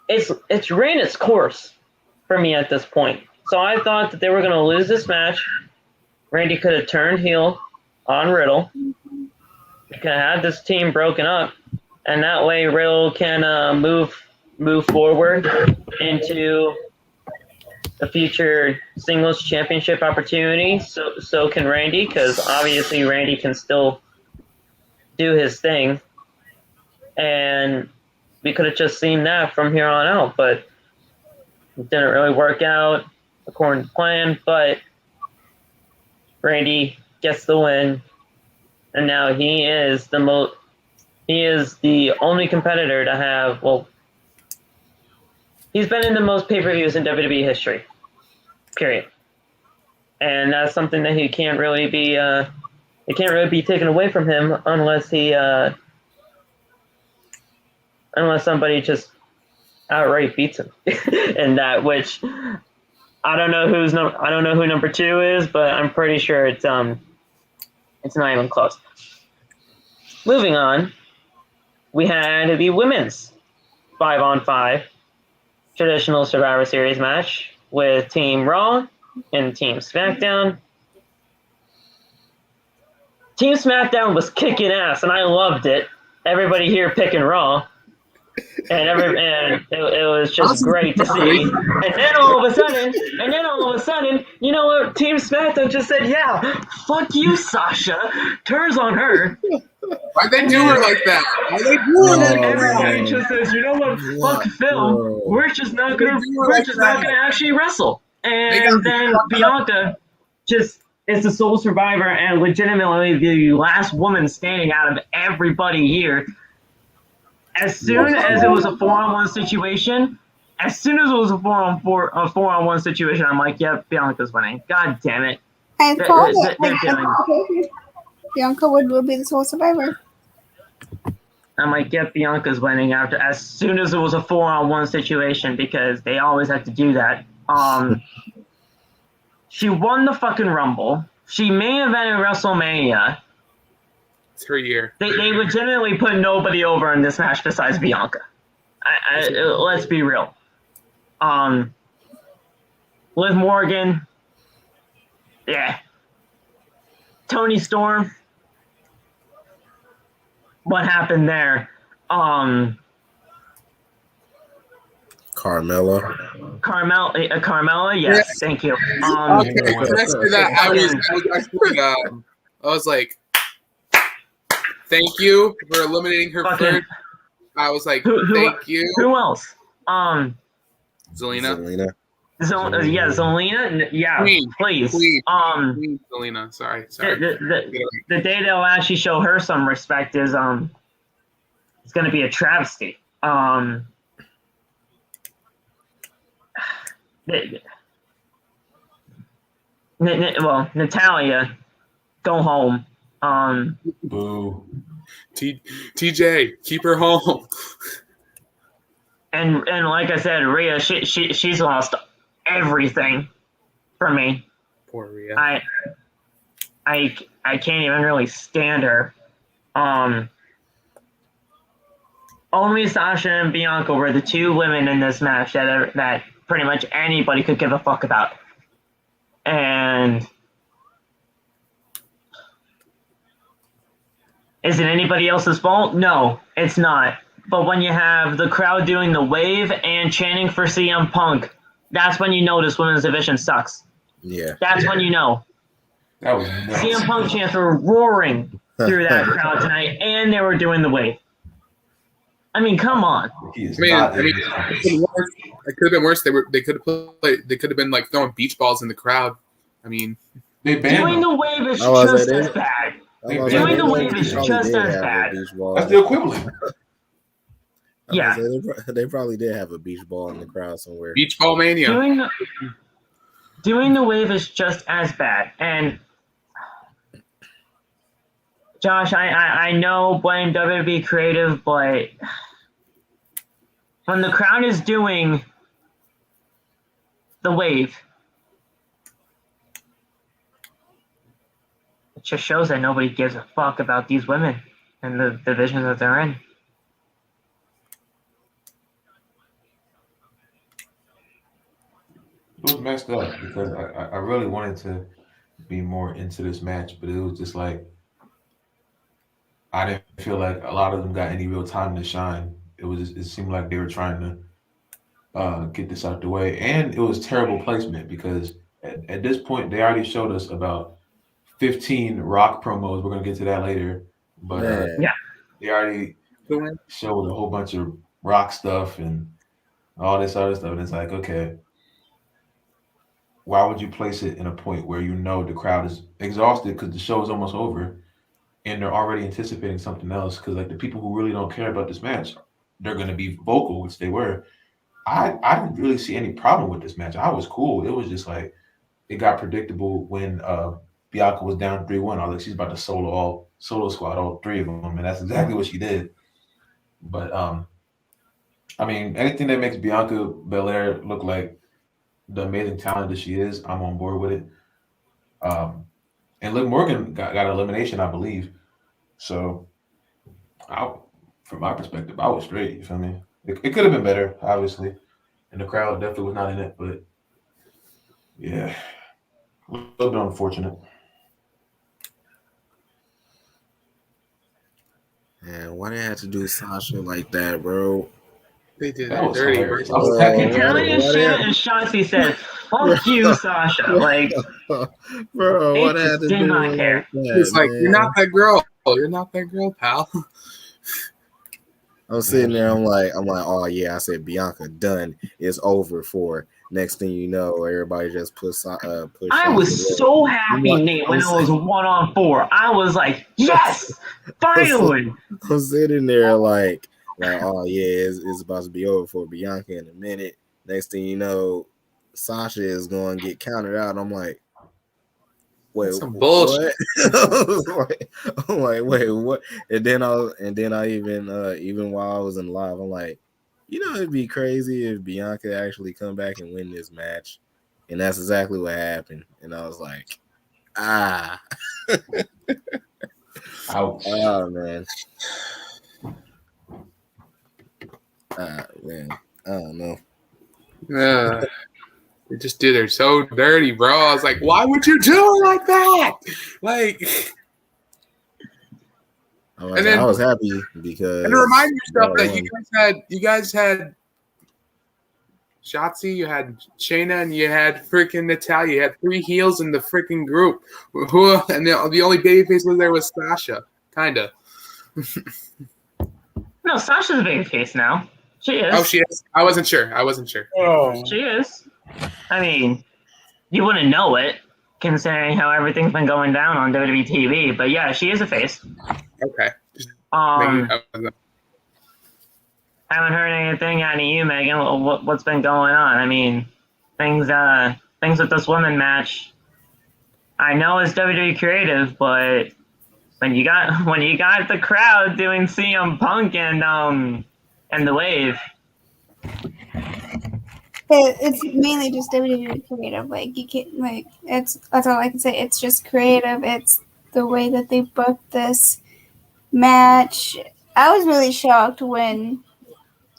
Speaker 1: it's ran its course for me at this point. So I thought that they were going to lose this match. Randy could have turned heel on Riddle. Could have had this team broken up, and that way Riddle can move forward into a future singles championship opportunity. So can Randy, because obviously Randy can still do his thing, and we could have just seen that from here on out, but it didn't really work out according to plan. But Randy gets the win, and now he is the only competitor to have, well, he's been in the most pay-per-views in WWE history. Period. And that's something that he can't really be. It can't really be taken away from him unless unless somebody just outright beats him. And that, which I don't know who number 2 is, but I'm pretty sure it's not even close. Moving on, we had the women's 5-on-5 traditional Survivor Series match with Team Raw and Team SmackDown. Team SmackDown was kicking ass, and I loved it. Everybody here picking Raw, and it was just great to see. And then all of a sudden, you know what? Team SmackDown just said, "Yeah, fuck you, Sasha." Turns on her.
Speaker 4: Why'd they do her like that? Why'd they do her like that?
Speaker 1: Everybody just says, "You know what? Fuck Phil. We're just not gonna actually wrestle." And then Bianca just is the sole survivor and legitimately the last woman standing out of everybody here. As soon as it was a 4-on-1 situation, I'm like, "Yep, Bianca's winning." God damn it!
Speaker 3: I called it. Bianca will be the sole survivor.
Speaker 1: I'm like, "Yep, Bianca's winning." As soon as it was a 4-on-1 situation, because they always have to do that. She won the fucking Rumble. She main evented WrestleMania.
Speaker 4: It's her year.
Speaker 1: They legitimately put nobody over in this match besides Bianca. Let's be real. Liv Morgan. Yeah. Toni Storm. What happened there? Carmella, yes, thank you.
Speaker 4: Okay, next to that, I was like, thank you for eliminating her first. I was like, thank you.
Speaker 1: Who else?
Speaker 4: Zelina.
Speaker 1: Zelina. Yeah,
Speaker 4: Queen,
Speaker 1: please.
Speaker 4: Queen Zelina. Sorry.
Speaker 1: The day they'll actually show her some respect is it's going to be a travesty. Natalia, go home.
Speaker 5: Boo.
Speaker 4: TJ, keep her home.
Speaker 1: And like I said, Rhea, she's lost everything for me.
Speaker 4: Poor Rhea.
Speaker 1: I can't even really stand her. Only Sasha and Bianca were the 2 women in this match that pretty much anybody could give a fuck about. And is it anybody else's fault? No, it's not. But when you have the crowd doing the wave and chanting for CM Punk, that's when you know this women's division sucks.
Speaker 2: Yeah.
Speaker 1: That's when you know.
Speaker 5: That was nuts.
Speaker 1: CM Punk chants were roaring through that crowd tonight, and they were doing the wave. I mean, come on.
Speaker 4: It could have been worse. They could have been like throwing beach balls in the crowd. I mean,
Speaker 1: doing the wave is just as bad. Doing the wave is just as bad.
Speaker 5: That's the equivalent.
Speaker 1: Yeah.
Speaker 2: They probably did have a beach ball in the crowd somewhere.
Speaker 4: Beach ball mania.
Speaker 1: Doing the wave is just as bad. And Josh, I know blame WWE Creative, but when the crowd is doing the wave, it just shows that nobody gives a fuck about these women and the division that they're in.
Speaker 5: It was messed up because I really wanted to be more into this match, but it was just like I didn't feel like a lot of them got any real time to shine. It seemed like they were trying to get this out the way, and it was terrible placement because at this point they already showed us about 15 Rock promos. We're gonna get to that later, but they already showed a whole bunch of Rock stuff and all this other stuff, and it's like, okay, why would you place it in a point where you know the crowd is exhausted because the show is almost over and they're already anticipating something else? Because like the people who really don't care about this match, they're going to be vocal, which they were. I didn't really see any problem with this match. I was cool. It was just like it got predictable when Bianca was down 3-1. I was like, she's about to solo squad all three of them, and that's exactly what she did. But I mean, anything that makes Bianca Belair look like the amazing talent that she is, I'm on board with it. And Liv Morgan got an elimination, I believe. So, from my perspective, I was straight. You feel me? It could have been better, obviously, and the crowd definitely was not in it. But yeah, a little bit unfortunate.
Speaker 2: Man, why they had to do Sasha like that, bro?
Speaker 4: They did
Speaker 5: That
Speaker 4: it
Speaker 5: was
Speaker 4: dirty.
Speaker 5: hilarious.
Speaker 1: Natalya, Shannon, and Shotzi said, "Fuck you, Sasha." Like,
Speaker 2: bro,
Speaker 1: they
Speaker 2: what
Speaker 1: just
Speaker 2: had to
Speaker 1: did
Speaker 2: do
Speaker 1: not
Speaker 2: like
Speaker 1: care.
Speaker 2: that,
Speaker 4: It's like,
Speaker 2: man?
Speaker 4: you're not that girl. You're not that girl, pal.
Speaker 2: I'm sitting there. I'm like, oh yeah. I said Bianca done. It's over for. Next thing you know, everybody just push.
Speaker 1: I was so happy, Nate, when it was 1-on-4. I was like, yes, finally.
Speaker 2: I'm sitting there like, oh yeah, it's about to be over for Bianca in a minute. Next thing you know, Sasha is going to get counted out. I'm like, wait,
Speaker 4: some bullshit.
Speaker 2: What? I'm like, wait, what? And then I even while I was in live, I'm like, it'd be crazy if Bianca actually come back and win this match. And that's exactly what happened. And I was like, ouch. Oh man. Man, I don't know.
Speaker 4: They just did her so dirty, bro. I was like, why would you do it like that? Like,
Speaker 2: I was happy because.
Speaker 4: And to remind yourself that you guys had Shotzi, you had Shayna, and you had freaking Natalya. You had 3 heels in the freaking group. And the only babyface was there was Sasha, kinda.
Speaker 1: No, Sasha's a babyface now. She is.
Speaker 4: Oh, she is. I wasn't sure.
Speaker 1: Oh, she is. I mean, you wouldn't know it considering how everything's been going down on WWE TV, but yeah, she is a face.
Speaker 4: Okay.
Speaker 1: Haven't heard anything out of you, Megan. What's been going on? I mean, things with this women match. I know it's WWE creative, but when you got the crowd doing CM Punk and the Wave.
Speaker 3: It's mainly just WWE creative. Like, you can't, like, that's all I can say. It's just creative. It's the way that they booked this match. I was really shocked when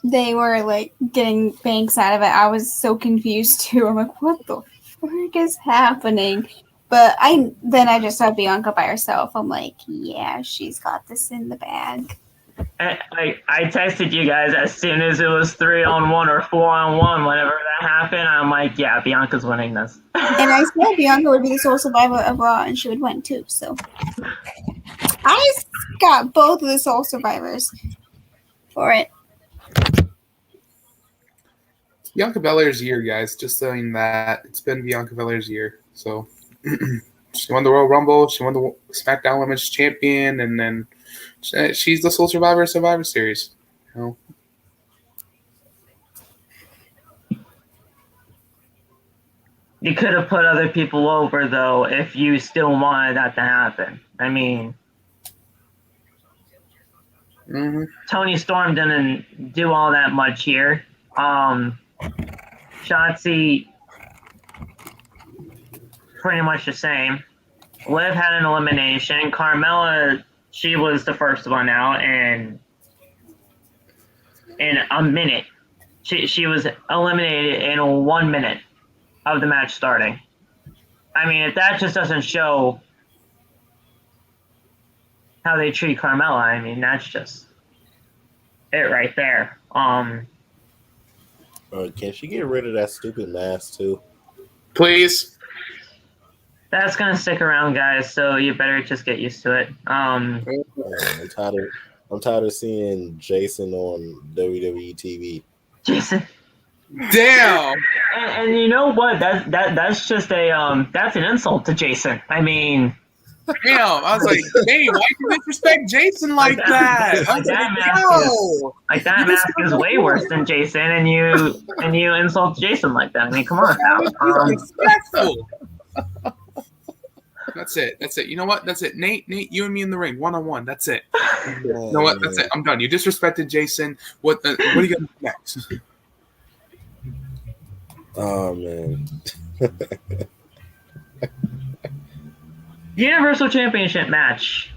Speaker 3: they were like getting Banks out of it. I was so confused too. I'm like, what the frick is happening? But I just saw Bianca by herself. I'm like, yeah, she's got this in the bag.
Speaker 1: I texted you guys as soon as it was 3-on-1 or 4-on-1. Whenever that happened, I'm like, yeah, Bianca's winning this.
Speaker 3: And I said Bianca would be the sole survivor of Raw, and she would win too. So I got both of the sole survivors for it.
Speaker 4: Bianca Belair's year, guys. Just saying that it's been Bianca Belair's year. So she won the Royal Rumble. She won the SmackDown Women's Champion, and then she's the sole survivor of Survivor Series.
Speaker 1: You could have put other people over, though, if you still wanted that to happen. I mean, Tony Storm didn't do all that much here. Shotzi, pretty much the same. Liv had an elimination. Carmella, she was the first one out, and in a minute, she was eliminated in 1 minute of the match starting. I mean, if that just doesn't show how they treat Carmella, I mean, that's just it right there.
Speaker 2: Can she get rid of that stupid mask too?
Speaker 4: Please.
Speaker 1: That's gonna stick around, guys. So you better just get used to it.
Speaker 2: I'm tired of seeing Jason on WWE TV.
Speaker 1: Jason.
Speaker 4: Damn.
Speaker 1: And you know what? That's just that's an insult to Jason. I mean,
Speaker 4: damn. I was like, hey, why you disrespect Jason like that?
Speaker 1: That mask is way worse than Jason, and you insult Jason like that. I mean, come on now.
Speaker 4: Disrespectful. That's it. You know what? That's it. Nate, you and me in the ring, 1-on-1. That's it. You know what? That's it. I'm done. You disrespected Jason. What do you got next?
Speaker 2: Oh man.
Speaker 1: Universal Championship match.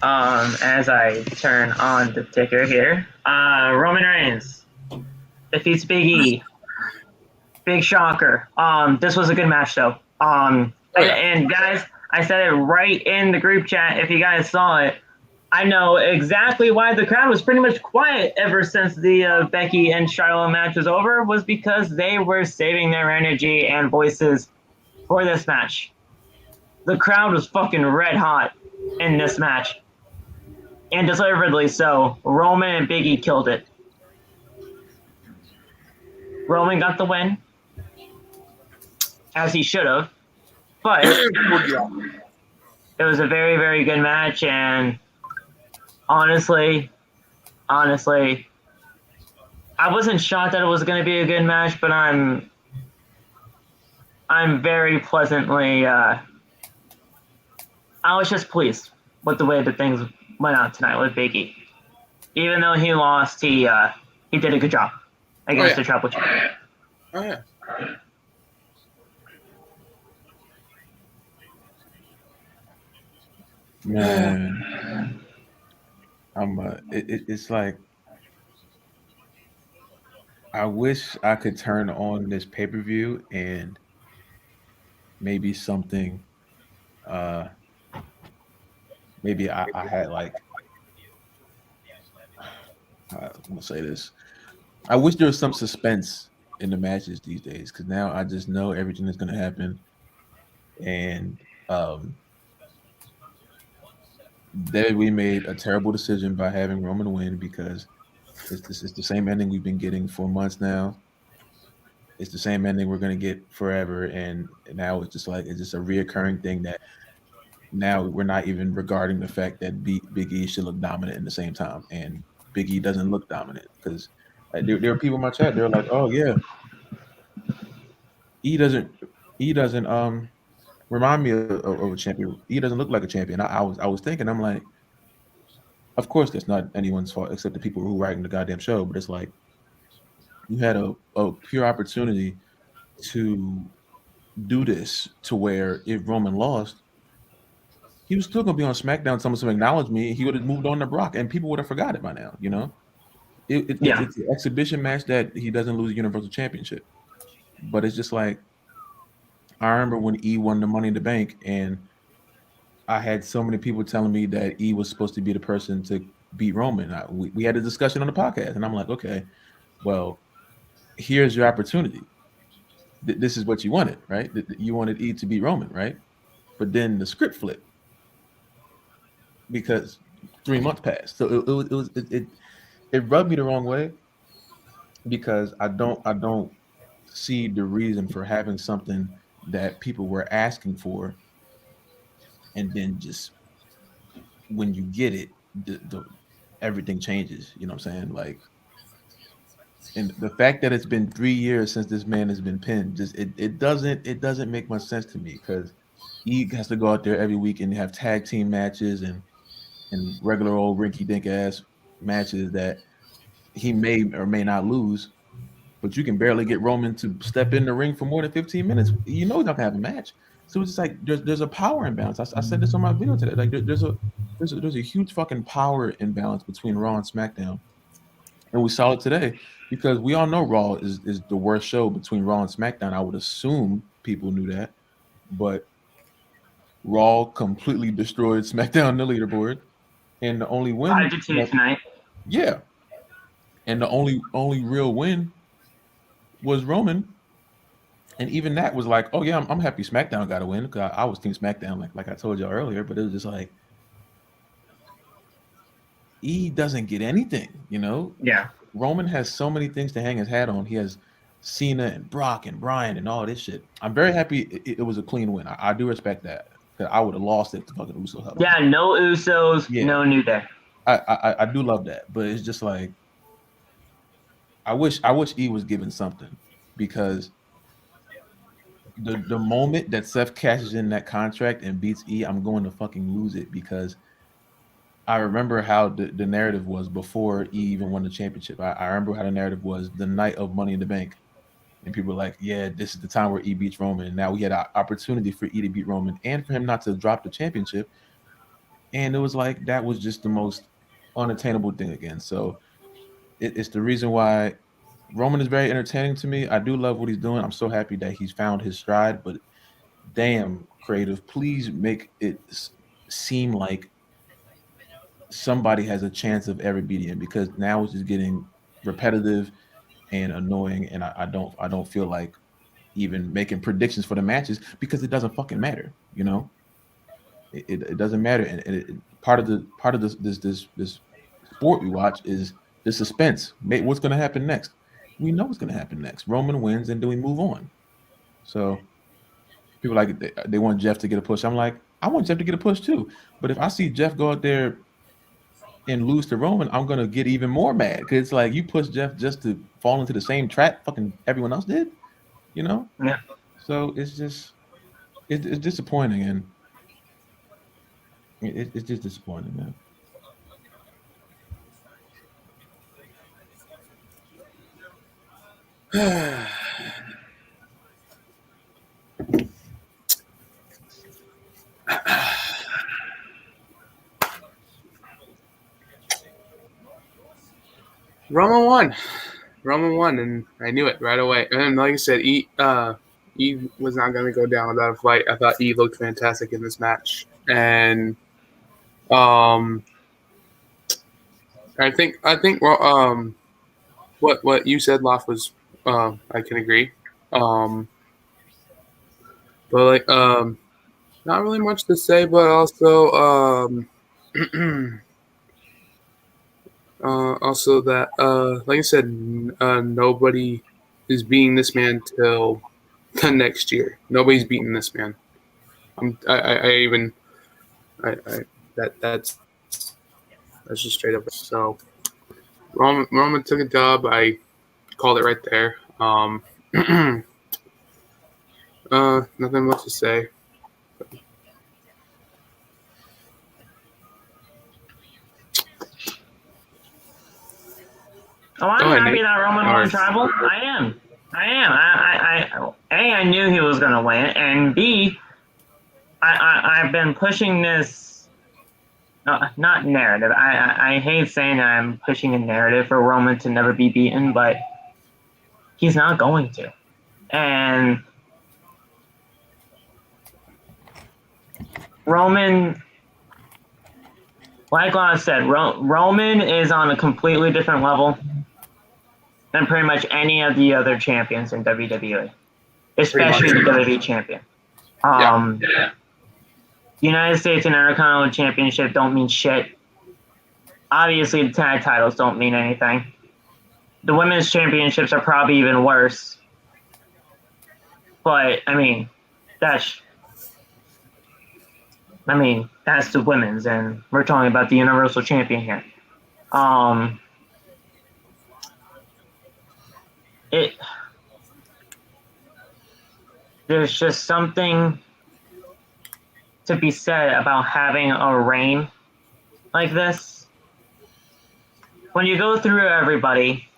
Speaker 1: As I turn on the ticker here, Roman Reigns defeats Big E. Big shocker. This was a good match though. And guys, I said it right in the group chat. If you guys saw it, I know exactly why the crowd was pretty much quiet ever since the Becky and Charlotte match was over. Was because they were saving their energy and voices for this match. The crowd was fucking red hot in this match. And deservedly so. Roman and Big E killed it. Roman got the win. As he should have. But it was a very, very good match. And honestly, I wasn't shocked that it was going to be a good match, but I'm very pleasantly... I was just pleased with the way that things went out tonight with Big E. Even though he lost, he did a good job against the Triple Champion.
Speaker 4: Oh yeah.
Speaker 5: Man, it's like I wish I could turn on this pay-per-view and maybe something. Maybe I had like. I'm gonna say this. I wish there was some suspense in the matches these days because now I just know everything that's gonna happen, and we made a terrible decision by having Roman win because it's the same ending we've been getting for months now. It's the same ending we're gonna get forever, and now it's just a reoccurring thing that now we're not even regarding the fact that Big E should look dominant in the same time, and Big E doesn't look dominant because there are people in my chat. They're like, "Oh yeah, E doesn't remind me of a champion. E doesn't look like a champion." I was thinking, I'm like, of course that's not anyone's fault except the people who are writing the goddamn show. But it's like you had a pure opportunity to do this to where if Roman lost, he was still gonna be on SmackDown. Someone to acknowledge me. He would have moved on to Brock, and people would have forgot it by now. You know, it's an exhibition match that he doesn't lose the Universal Championship. But it's just like I remember when E won the Money in the Bank, and I had so many people telling me that E was supposed to be the person to beat Roman. We had a discussion on the podcast, and I'm like, okay, well, here's your opportunity. This is what you wanted, right? You wanted E to beat Roman, right? But then the script flipped because 3 months passed, so it rubbed me the wrong way because I don't see the reason for having something that people were asking for, and then just when you get it, everything changes. You know what I'm saying? Like, and the fact that it's been 3 years since this man has been pinned, just it doesn't make much sense to me because he has to go out there every week and have tag team matches and regular old rinky-dink ass matches that he may or may not lose, but you can barely get Roman to step in the ring for more than 15 minutes. You know he's not gonna have a match. So it's just like there's a power imbalance. I said this on my video today. Like there's a huge fucking power imbalance between Raw and SmackDown, and we saw it today because we all know Raw is the worst show between Raw and SmackDown. I would assume people knew that, but Raw completely destroyed SmackDown on the leaderboard, and the only win
Speaker 1: 5-2 tonight.
Speaker 5: Yeah, and the only real win was Roman, and even that was like, oh yeah, I'm happy SmackDown got a win because I was Team SmackDown, like I told you earlier. But it was just like E doesn't get anything, you know.
Speaker 1: Yeah,
Speaker 5: Roman has so many things to hang his hat on. He has Cena and Brock and Bryan and all this shit. I'm very happy it was a clean win. I do respect that because I would have lost it to fucking Usos help.
Speaker 1: Yeah, no Usos, no New Day.
Speaker 5: I do love that, but it's just like I wish E was given something because the moment that Seth cashes in that contract and beats E, I'm going to fucking lose it because I remember how the narrative was before E even won the championship. I remember how the narrative was the night of Money in the Bank. And people were like, yeah, this is the time where E beats Roman. And now we had an opportunity for E to beat Roman and for him not to drop the championship. And it was like, that was just the most unattainable thing again. So it's the reason why Roman is very entertaining to me. I do love what he's doing. I'm so happy that he's found his stride, but damn, creative, please make it seem like somebody has a chance of ever beating him, because now it's just getting repetitive and annoying, and I don't feel like even making predictions for the matches because it doesn't fucking matter, you know. It doesn't matter, and part of this sport we watch is the suspense. What's going to happen next? We know what's going to happen next. Roman wins, and then we move on. So people like they want Jeff to get a push. I'm like, I want Jeff to get a push too. But if I see Jeff go out there and lose to Roman, I'm gonna get even more mad because it's like you pushed Jeff just to fall into the same trap fucking everyone else did, you know?
Speaker 1: Yeah.
Speaker 5: So it's just it's disappointing, and it's just disappointing, man.
Speaker 4: Roman won, and I knew it right away. And like I said, E was not going to go down without a fight. I thought E looked fantastic in this match, and I think what you said, Loft, was I can agree. But like not really much to say, but also also that like I said, nobody is beating this man till the next year. Nobody's beating this man. That's just straight up. So Roman took a dub. I called it right there. Nothing much to say.
Speaker 1: Oh, I'm happy that Roman won Tribal. I am. I knew he was going to win, and B, I've been pushing this, not narrative. I hate saying that I'm pushing a narrative for Roman to never be beaten, but he's not going to. And Roman, like I said, Roman is on a completely different level than pretty much any of the other champions in WWE, especially the WWE champion. United States and Intercontinental Championship don't mean shit. Obviously, the tag titles don't mean anything. The women's championships are probably even worse. But, I mean, that's the women's, and we're talking about the Universal Champion here. There's just something to be said about having a reign like this. When you go through everybody,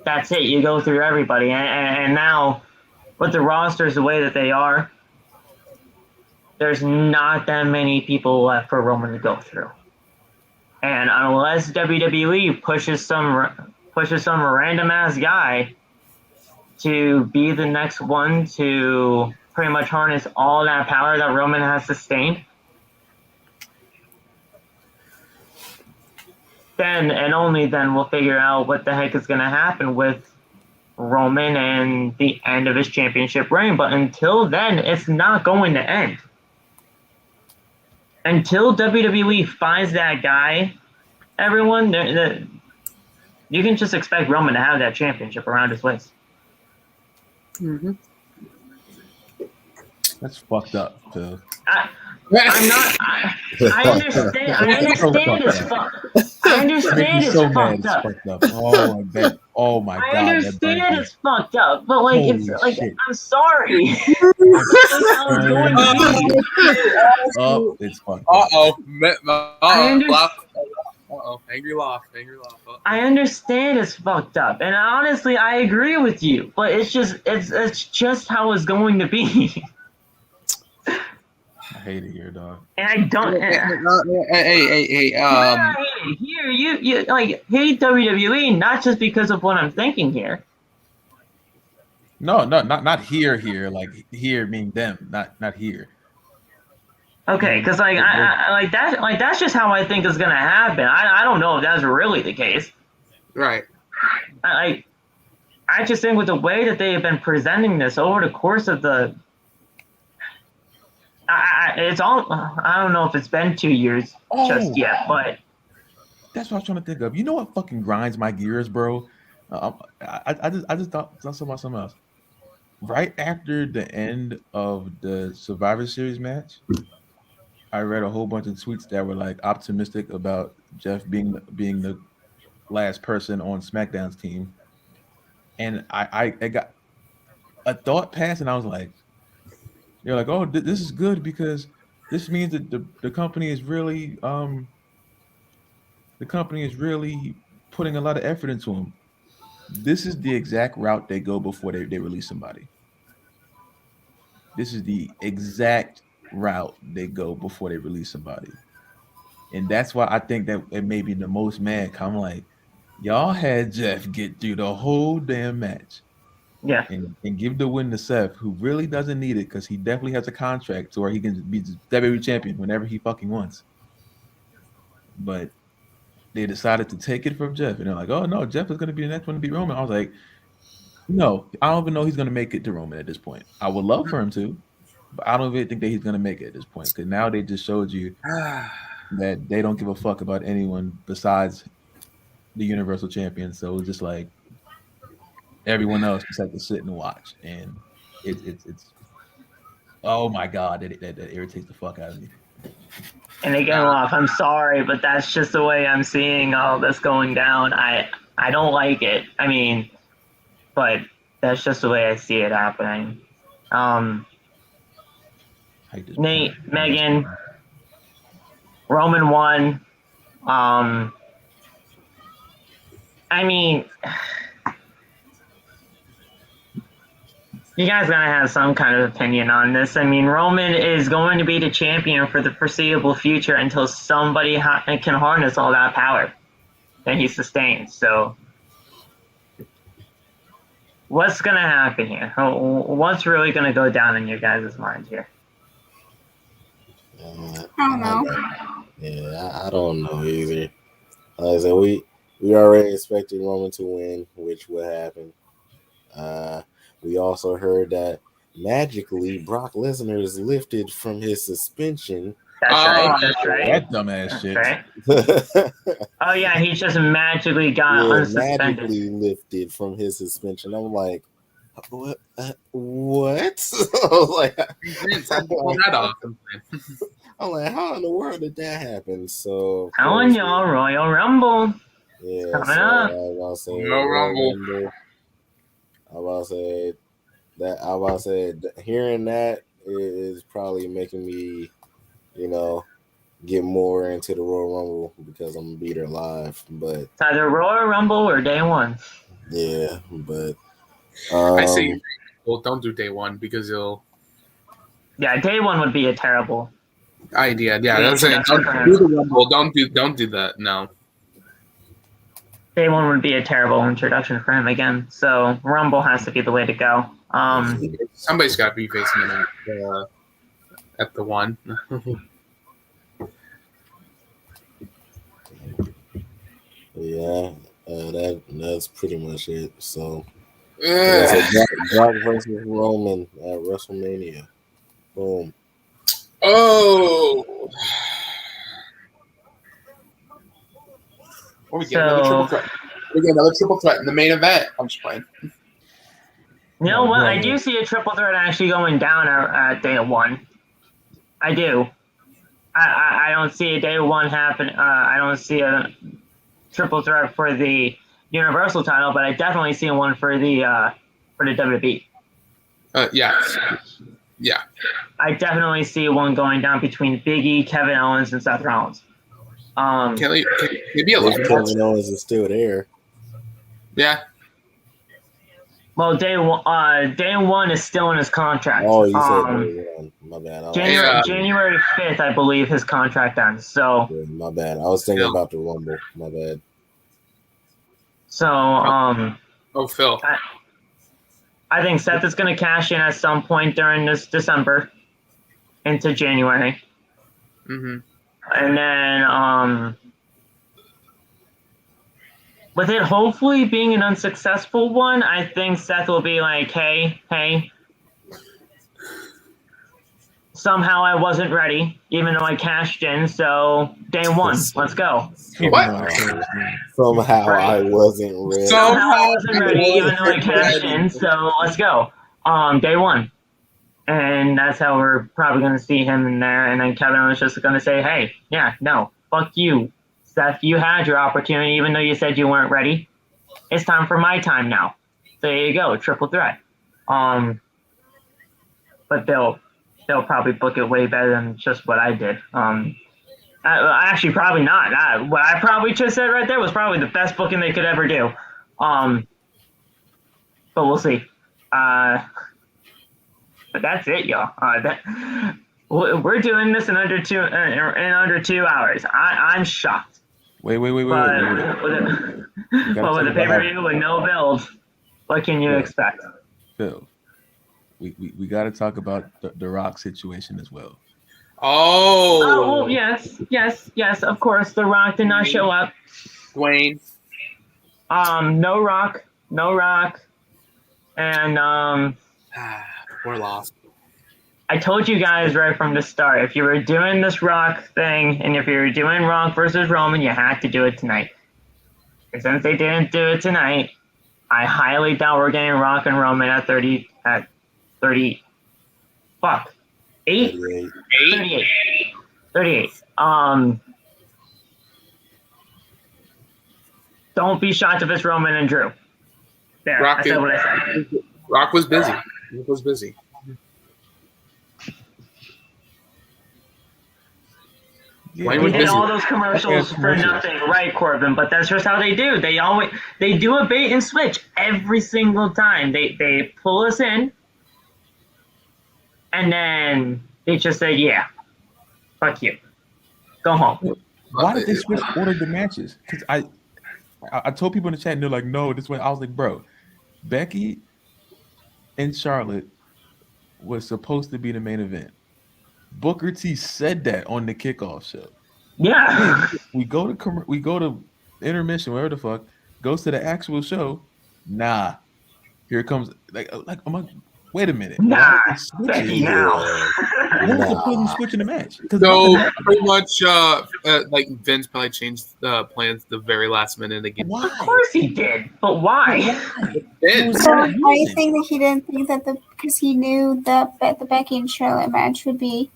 Speaker 1: that's it. You go through everybody. And now, with the rosters the way that they are, there's not that many people left for Roman to go through. And unless WWE pushes some random ass guy to be the next one to pretty much harness all that power that Roman has sustained, then and only then we'll figure out what the heck is going to happen with Roman and the end of his championship reign. But until then, it's not going to end. Until WWE finds that guy, everyone, you can just expect Roman to have that championship around his waist.
Speaker 4: Mm-hmm.
Speaker 5: That's fucked up, Phil.
Speaker 1: I'm not. I understand. I understand it's fucked. I understand it's fucked up.
Speaker 5: Oh my god!
Speaker 1: I understand it's fucked up, but like
Speaker 5: Holy
Speaker 1: it's like
Speaker 5: shit.
Speaker 1: I'm sorry. That's how it's going to be.
Speaker 5: Oh, it's fucked up.
Speaker 4: Angry laugh.
Speaker 1: I understand it's fucked up, and honestly, I agree with you. But it's just how it's going to be.
Speaker 5: I hate it here, dog.
Speaker 1: And I don't.
Speaker 4: Hey.
Speaker 1: Here, you like hate WWE not just because of what I'm thinking here.
Speaker 5: No, not here. Like here meaning them, not here.
Speaker 1: Okay, because like I that's just how I think it's gonna happen. I don't know if that's really the case.
Speaker 4: Right.
Speaker 1: I just think with the way that they have been presenting this over the course of the, it's all. I don't know if it's been 2 years just yet, but
Speaker 5: that's what I was trying to think of. You know what fucking grinds my gears, bro? I just thought about something else. Right after the end of the Survivor Series match, I read a whole bunch of tweets that were like optimistic about Jeff being the last person on SmackDown's team, and I got a thought passed, and I was like, "You're like, oh, this is good because this means that the company is really putting a lot of effort into him. This is the exact route they go before they release somebody. This is the exact route they go before they release somebody. And that's why I think that it may be the most mad. I'm like, y'all had Jeff get through the whole damn match.
Speaker 1: yeah.
Speaker 5: And give the win to Seth, who really doesn't need it because he definitely has a contract to where he can be the WWE champion whenever he fucking wants. But they decided to take it from Jeff. And they're like, oh, no, Jeff is going to be the next one to beat Roman. I was like, no, I don't even know he's going to make it to Roman at this point. I would love for him to, but I don't really think that he's going to make it at this point because now they just showed you that they don't give a fuck about anyone besides the Universal Champion. So it's just like everyone else just have to sit and watch. And it's oh my God, that irritates the fuck out of me.
Speaker 1: And again, off. I'm sorry, but that's just the way I'm seeing all this going down. I don't like it. I mean, but that's just the way I see it happening. Nate, Megan, Roman won. I mean, you guys gotta have some kind of opinion on this. I mean, Roman is going to be the champion for the foreseeable future until somebody can harness all that power that he sustains. So, what's gonna happen here? What's really gonna go down in your guys' minds here?
Speaker 3: I don't know.
Speaker 2: Yeah, I don't know either. Like I said, we already expected Roman to win, which would happen. We also heard that magically Brock Lesnar is lifted from his suspension.
Speaker 1: That's right.
Speaker 5: That dumbass shit.
Speaker 2: Right.
Speaker 1: Oh yeah, he just magically got unsuspended.
Speaker 2: Magically lifted from his suspension. I'm like, what? I was like, I'm like, how in the world did that happen? So
Speaker 1: telling y'all, Royal Rumble.
Speaker 2: Yeah,
Speaker 1: coming up.
Speaker 2: I was about to say
Speaker 4: No Rumble.
Speaker 2: I was about to say hearing that is probably making me, get more into the Royal Rumble because I'm gonna be there live. But
Speaker 1: It's either Royal Rumble or Day One.
Speaker 2: yeah, but
Speaker 4: I say, well, don't do Day One because you'll.
Speaker 1: Yeah, Day One would be a terrible
Speaker 4: idea. Yeah, that's saying don't do the Rumble. Don't do that. No.
Speaker 1: Day One would be a terrible introduction for him again. So Rumble has to be the way to go.
Speaker 4: Somebody's got to be facing him at the one.
Speaker 2: Yeah, that's pretty much it. So Brock versus Roman at WrestleMania. Boom.
Speaker 4: Oh. We get another triple threat. We get another triple threat in the main event. I'm just playing.
Speaker 1: You know what? I do see a triple threat actually going down at Day One. I do. I don't see a day one happen. I don't see a triple threat for the Universal title, but I definitely see one for the WWE.
Speaker 4: Yeah.
Speaker 1: I definitely see one going down between Big E, Kevin Owens, and Seth Rollins.
Speaker 4: Can it be a
Speaker 2: If
Speaker 4: love match?
Speaker 2: Kevin Owens is still there.
Speaker 4: Yeah.
Speaker 1: Well, day one is still in his contract.
Speaker 2: Oh, you said day one. My bad.
Speaker 1: January 5th, I believe his contract ends. So
Speaker 2: Yeah, my bad. I was thinking about the Rumble. My bad.
Speaker 1: So
Speaker 4: Phil.
Speaker 1: I think Seth is going to cash in at some point during this December into January.
Speaker 4: Mm-hmm.
Speaker 1: And then with it hopefully being an unsuccessful one, I think Seth will be like, hey, somehow I wasn't ready, even though I cashed in, so day one, let's go.
Speaker 4: What?
Speaker 2: Somehow I wasn't ready.
Speaker 1: Somehow I wasn't ready, even though I cashed in, so let's go. Day one. And that's how we're probably going to see him in there, and then Kevin was just going to say, hey, yeah, no, fuck you. Seth, you had your opportunity, even though you said you weren't ready. It's time for my time now. So there you go, triple threat. But they'll probably book it way better than just what I did. Actually, probably not. What I probably just said right there was probably the best booking they could ever do. But we'll see. But that's it, y'all. We're doing this in under 2 hours. I'm shocked.
Speaker 5: Wait.
Speaker 1: But with a pay-per-view with no build, what can you expect?
Speaker 5: Phil, we got to talk about the Rock situation as well.
Speaker 1: Oh, yes, of course. The Rock did not show up.
Speaker 4: Dwayne.
Speaker 1: No Rock. And
Speaker 4: we're lost.
Speaker 1: I told you guys right from the start, if you were doing this Rock thing, and if you were doing Rock versus Roman, you had to do it tonight. And since they didn't do it tonight, I highly doubt we're getting Rock and Roman at 30. Fuck. 38. 38. Don't be shocked if it's Roman and Drew. There, I said what I said.
Speaker 4: Rock was busy.
Speaker 1: Yeah, we did all those commercials for nothing, right, Corbin? But that's just how they do. They do a bait and switch every single time. They pull us in, and then they just say, "Yeah, fuck you, go home."
Speaker 5: Why did they switch order the matches? Because I told people in the chat, and they're like, "No, this way." I was like, "Bro, Becky and Charlotte was supposed to be the main event. Booker T said that on the kickoff show.
Speaker 1: Yeah,
Speaker 5: we go to intermission, wherever the fuck, goes to the actual show. Nah, here comes like I'm like, wait a minute.
Speaker 1: Nah, Becky now.
Speaker 5: What was the point in switching the match?
Speaker 4: So pretty much, like Vince probably changed the plans the very last minute again.
Speaker 1: Why? Of course he did, but why?
Speaker 3: So I think that he didn't think that because he knew that the Becky and Charlotte match would be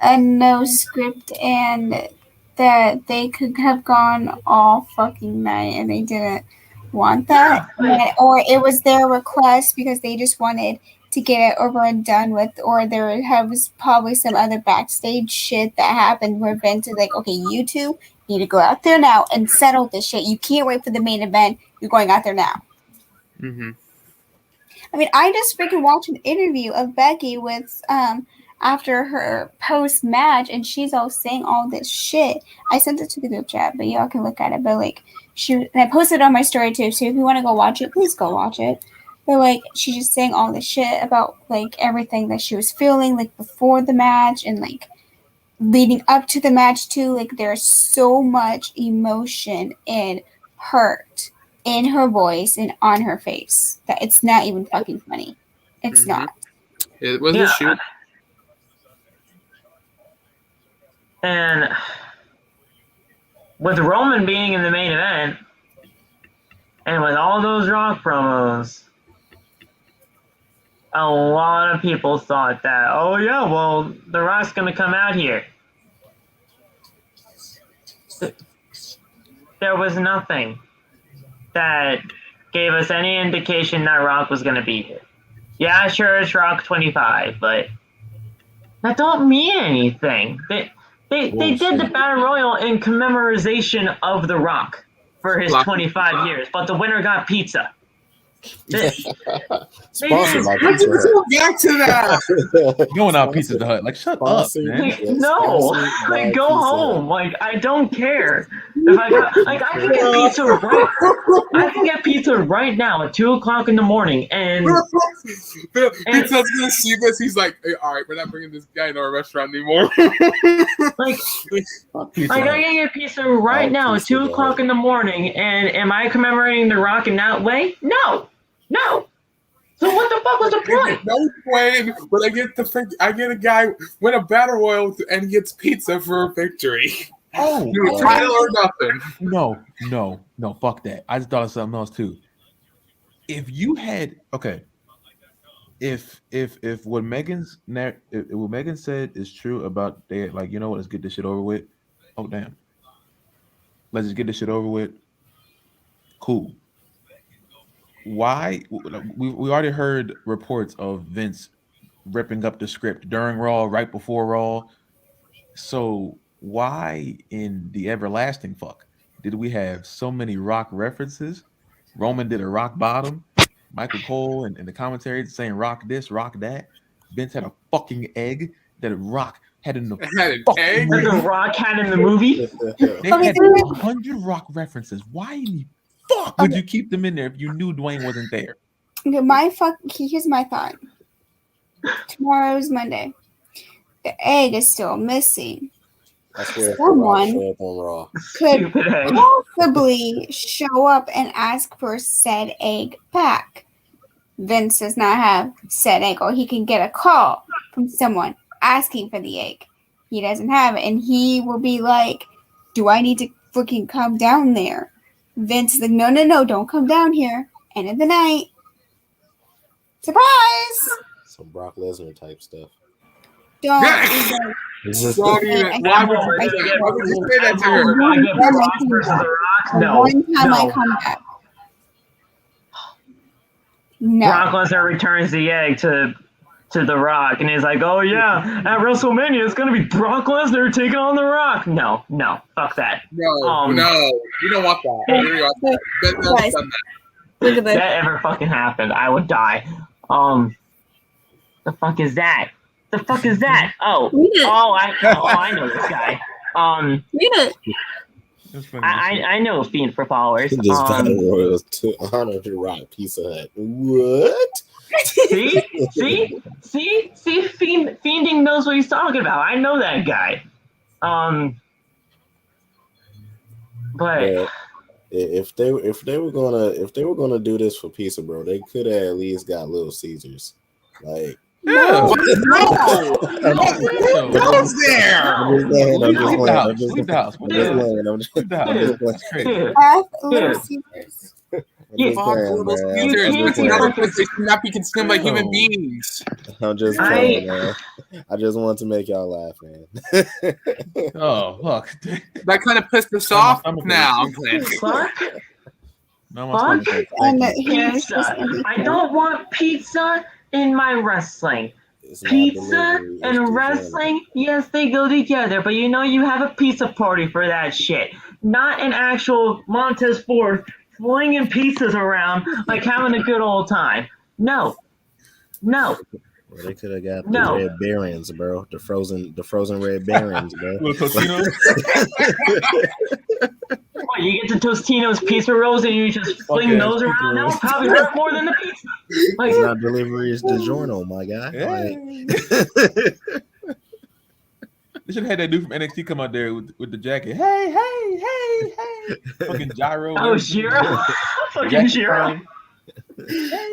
Speaker 3: a no script and that they could have gone all fucking night and they didn't want that, or it was their request because they just wanted to get it over and done with, or there was probably some other backstage shit that happened where Vince is like, okay, you two need to go out there now and settle this shit. You can't wait for the main event. You're going out there now.
Speaker 4: Mm-hmm.
Speaker 3: I mean, I just freaking watched an interview of Becky with after her post match, and she's all saying all this shit. I sent it to the group chat, but y'all can look at it. But like, and I posted it on my story too. So if you want to go watch it, please go watch it. But like, she's just saying all this shit about like everything that she was feeling like before the match and like leading up to the match too. Like, there's so much emotion and hurt in her voice and on her face that it's not even fucking funny. It's not.
Speaker 4: It was a shoot.
Speaker 1: And with Roman being in the main event, and with all those Rock promos, a lot of people thought that, oh yeah, well, The Rock's going to come out here. There was nothing that gave us any indication that Rock was going to be here. Yeah, sure, it's Rock 25, but that don't mean anything. They did the Battle Royal in commemoration of The Rock for his 25 years, but the winner got pizza.
Speaker 2: Sponsored by
Speaker 4: Let's
Speaker 2: Pizza Hut.
Speaker 4: go back to that.
Speaker 5: Going out Pizza Hut. Like, shut up, man.
Speaker 1: Like, no, like, go home. Like, I don't care. If I got, like, I can get pizza right. I can get pizza right now at 2:00 in the morning, and
Speaker 4: Pizza's gonna see this. He's like, hey, all right, we're not bringing this guy to our restaurant anymore.
Speaker 1: like I can get pizza right now at 2:00 in the morning. And am I commemorating The Rock in that way? No. So what the fuck was the point?
Speaker 4: No point. But I get a guy win a battle royal and he gets pizza for a victory.
Speaker 5: Oh,
Speaker 4: title or nothing.
Speaker 5: No, fuck that. I just thought of something else too. If you had if what Megan said is true about they like, you know what, let's get this shit over with. Oh damn. Let's just get this shit over with. Cool. Why we already heard reports of Vince ripping up the script during Raw, right before Raw. So why in the everlasting fuck did we have so many Rock references? Roman did a Rock bottom, Michael Cole and the commentary saying Rock this, Rock that. Vince had a fucking egg that Rock had in the
Speaker 1: egg that the Rock had in the movie.
Speaker 5: They had 100 Rock references. Why in the fuck would you keep them in there if you knew Dwayne wasn't there?
Speaker 3: Here's my thought. Tomorrow's Monday. The egg is still missing. Someone could possibly show up and ask for said egg back. Vince does not have said egg, or he can get a call from someone asking for the egg. He doesn't have it, and he will be like, do I need to freaking come down there? Vince is like, no, don't come down here. End of the night. Surprise!
Speaker 2: Some Brock Lesnar type stuff.
Speaker 3: Don't
Speaker 4: Why would you say that to her?
Speaker 1: No.
Speaker 3: One time I come back. No.
Speaker 1: Brock Lesnar returns the egg to The Rock, and he's like, oh yeah, at WrestleMania it's gonna be Brock Lesnar taking on The Rock. No, fuck that.
Speaker 4: No, you don't want that.
Speaker 1: Look at that. That ever fucking happened, I would die. The fuck is that? The fuck is that? I know this guy. I know Fiend for followers.
Speaker 2: This battle royal is to honor the Rock Pizza Hut. What?
Speaker 1: See, Fiending knows what he's talking about. I know that guy. But
Speaker 2: if they were gonna do this for pizza, bro, they could have at least got Little Caesars. Like,
Speaker 4: no.
Speaker 2: I'm just
Speaker 4: not be consumed by human beings.
Speaker 2: I'm just playing, man. I just want to make y'all laugh, man.
Speaker 5: Oh, look.
Speaker 4: That kind of pissed us off. Now I'm playing.
Speaker 1: Pizza. I don't want pizza in my wrestling. Pizza and wrestling, yes, they go together, but you have a pizza party for that shit. Not an actual Montez Ford flinging pizzas around like having a good old time. No.
Speaker 2: Well, they could have got the Red Barons, bro. The frozen Red Barons, bro.
Speaker 1: What, you get the Tostino's pizza rolls and you just fling those around? That would probably hurt more than the pizza.
Speaker 2: Like, it's not delivery, it's DiGiorno, my guy.
Speaker 5: Yeah. They should have had that dude from NXT come out there with the jacket. Hey. Fucking gyro.
Speaker 1: Oh, Shiro. Fucking Shiro.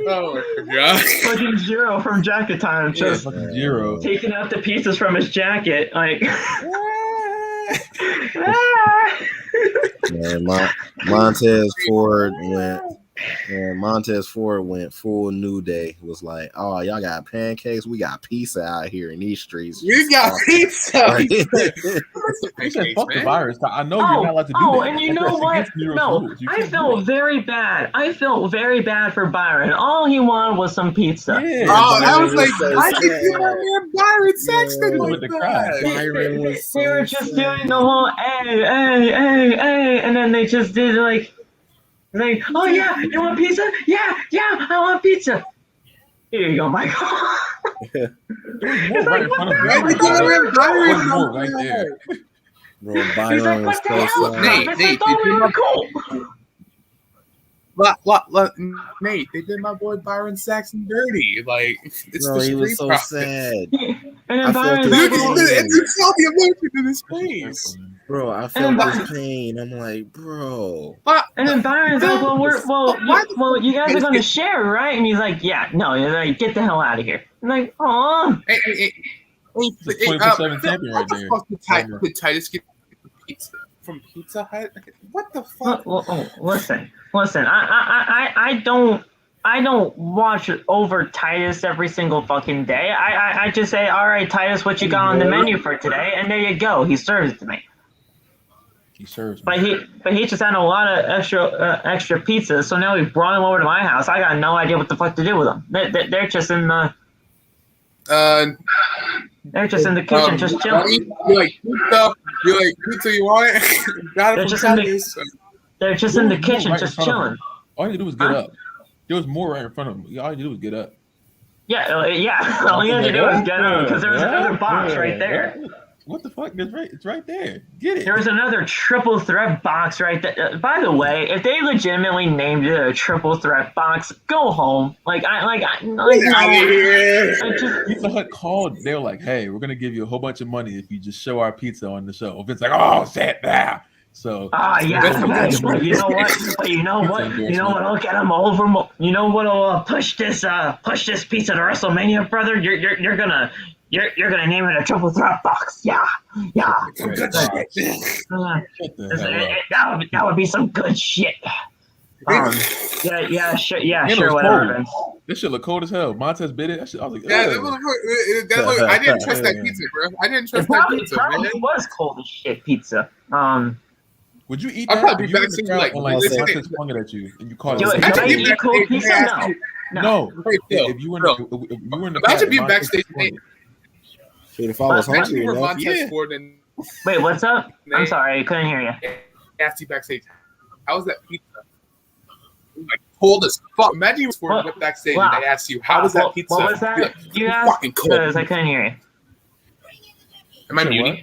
Speaker 4: Oh my god.
Speaker 1: Fucking Jiro from Jacket Time. Just
Speaker 5: Jiro
Speaker 1: taking out the pieces from his jacket. Like,
Speaker 2: man, Montez Ford And Montez Ford went full New Day. Was like, oh, y'all got pancakes. We got pizza out here in these streets.
Speaker 4: You got pizza.
Speaker 5: You said fuck the virus. I know you're not allowed to do that.
Speaker 1: Oh, and you know what? No, I felt very bad. I felt very bad for Byron. All he wanted was some pizza.
Speaker 5: Yeah.
Speaker 4: Oh, I was like, why did you have Byron Sexton
Speaker 5: with the crowd?
Speaker 1: They were just doing the whole hey, and then they just did like, oh yeah, you want pizza? Yeah, I want pizza. Here you go, Michael.
Speaker 5: Right in front of me. Right there.
Speaker 2: Bro,
Speaker 1: He's like, what the hell?
Speaker 4: Nate,
Speaker 1: I thought we were cool.
Speaker 4: Nate, they did my boy Byron Saxon dirty. Like, it's
Speaker 2: Bro,
Speaker 4: the
Speaker 2: he was
Speaker 4: street
Speaker 2: so
Speaker 4: profit.
Speaker 2: sad.
Speaker 1: And
Speaker 2: I
Speaker 1: then
Speaker 2: felt
Speaker 1: Byron's
Speaker 2: his
Speaker 1: like,
Speaker 2: pain.
Speaker 4: You saw the emotion in his face.
Speaker 2: Bro, I felt his pain. I'm like, bro.
Speaker 1: and then Byron's like, well, you guys are going to share, right? And he's like, yeah, no, you're like, get the hell out of here. I'm like, aw.
Speaker 4: Hey,
Speaker 5: 24/7 champion right there.
Speaker 4: What the fuck did Titus get pizza from Pizza Hut? What the fuck?
Speaker 1: Listen. I don't watch over Titus every single fucking day. I just say, all right, Titus, what you got on the menu for today? And there you go. He serves it to me.
Speaker 5: He serves.
Speaker 1: But he just had a lot of extra pizzas. So now he brought him over to my house. I got no idea what the fuck to do with them. They're just in the. They're just in the kitchen, just chilling.
Speaker 4: You like pizza? You want it? Got it
Speaker 1: They're just in the kitchen, just chilling.
Speaker 5: All you had to do was get up. There was more right in front of him. All you had to do was get up.
Speaker 1: Yeah. All you had to do was get up because there was another box right there.
Speaker 5: What the fuck? It's right there. Get it.
Speaker 1: There was another triple threat box right there. By the way, if they legitimately named it a triple threat box, go home.
Speaker 5: Pizza Hut called. They were like, "Hey, we're gonna give you a whole bunch of money if you just show our pizza on the show." Vince like, "Oh, Seth, now." So.
Speaker 1: But you know what? I'll get them over. You know what'll push this pizza to WrestleMania, brother? You're gonna name it a triple threat box. Yeah. That would be some good shit. Sure, whatever.
Speaker 5: This shit look cold as hell. Montez bit it. I was like,
Speaker 4: I didn't trust that pizza, bro. I didn't trust that pizza.
Speaker 1: It probably was cold as shit pizza.
Speaker 5: Would you eat that?
Speaker 4: I'd probably be backstage like
Speaker 5: Montez flung it at you and you caught it.
Speaker 1: Can I eat cold pizza?
Speaker 5: No. If you were in the
Speaker 4: imagine being backstage.
Speaker 2: Dude, if I was hungry enough,
Speaker 1: Wait, what's up? I'm sorry, I couldn't hear you.
Speaker 4: Asked you backstage. How was that pizza? Like cold as fuck. Imagine you were backstage and I asked you, how was that pizza?
Speaker 1: What was that? You asked?
Speaker 4: Fucking cold.
Speaker 1: Because I couldn't hear you.
Speaker 4: Am I muting?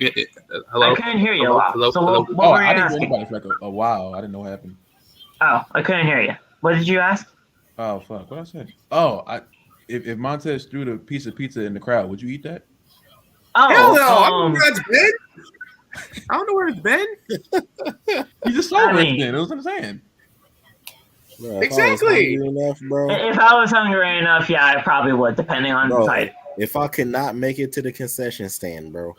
Speaker 4: Hello?
Speaker 1: I couldn't hear you.
Speaker 4: Hello?
Speaker 1: So what were you
Speaker 5: I didn't
Speaker 1: asking?
Speaker 5: hear anybody for like a while. I didn't know what happened.
Speaker 1: Oh, I couldn't hear you. What did you ask?
Speaker 5: Oh, fuck. What I said? Oh, if Montez threw the piece of pizza in the crowd, would you eat that?
Speaker 1: Oh,
Speaker 4: hell no! I don't know where it's been. I don't know where it's been.
Speaker 5: You just saw where it's been. That's what I'm saying.
Speaker 2: Bro,
Speaker 4: Exactly.
Speaker 1: If I was hungry enough, yeah, I probably would, depending on the type.
Speaker 2: If I could not make it to the concession stand, bro.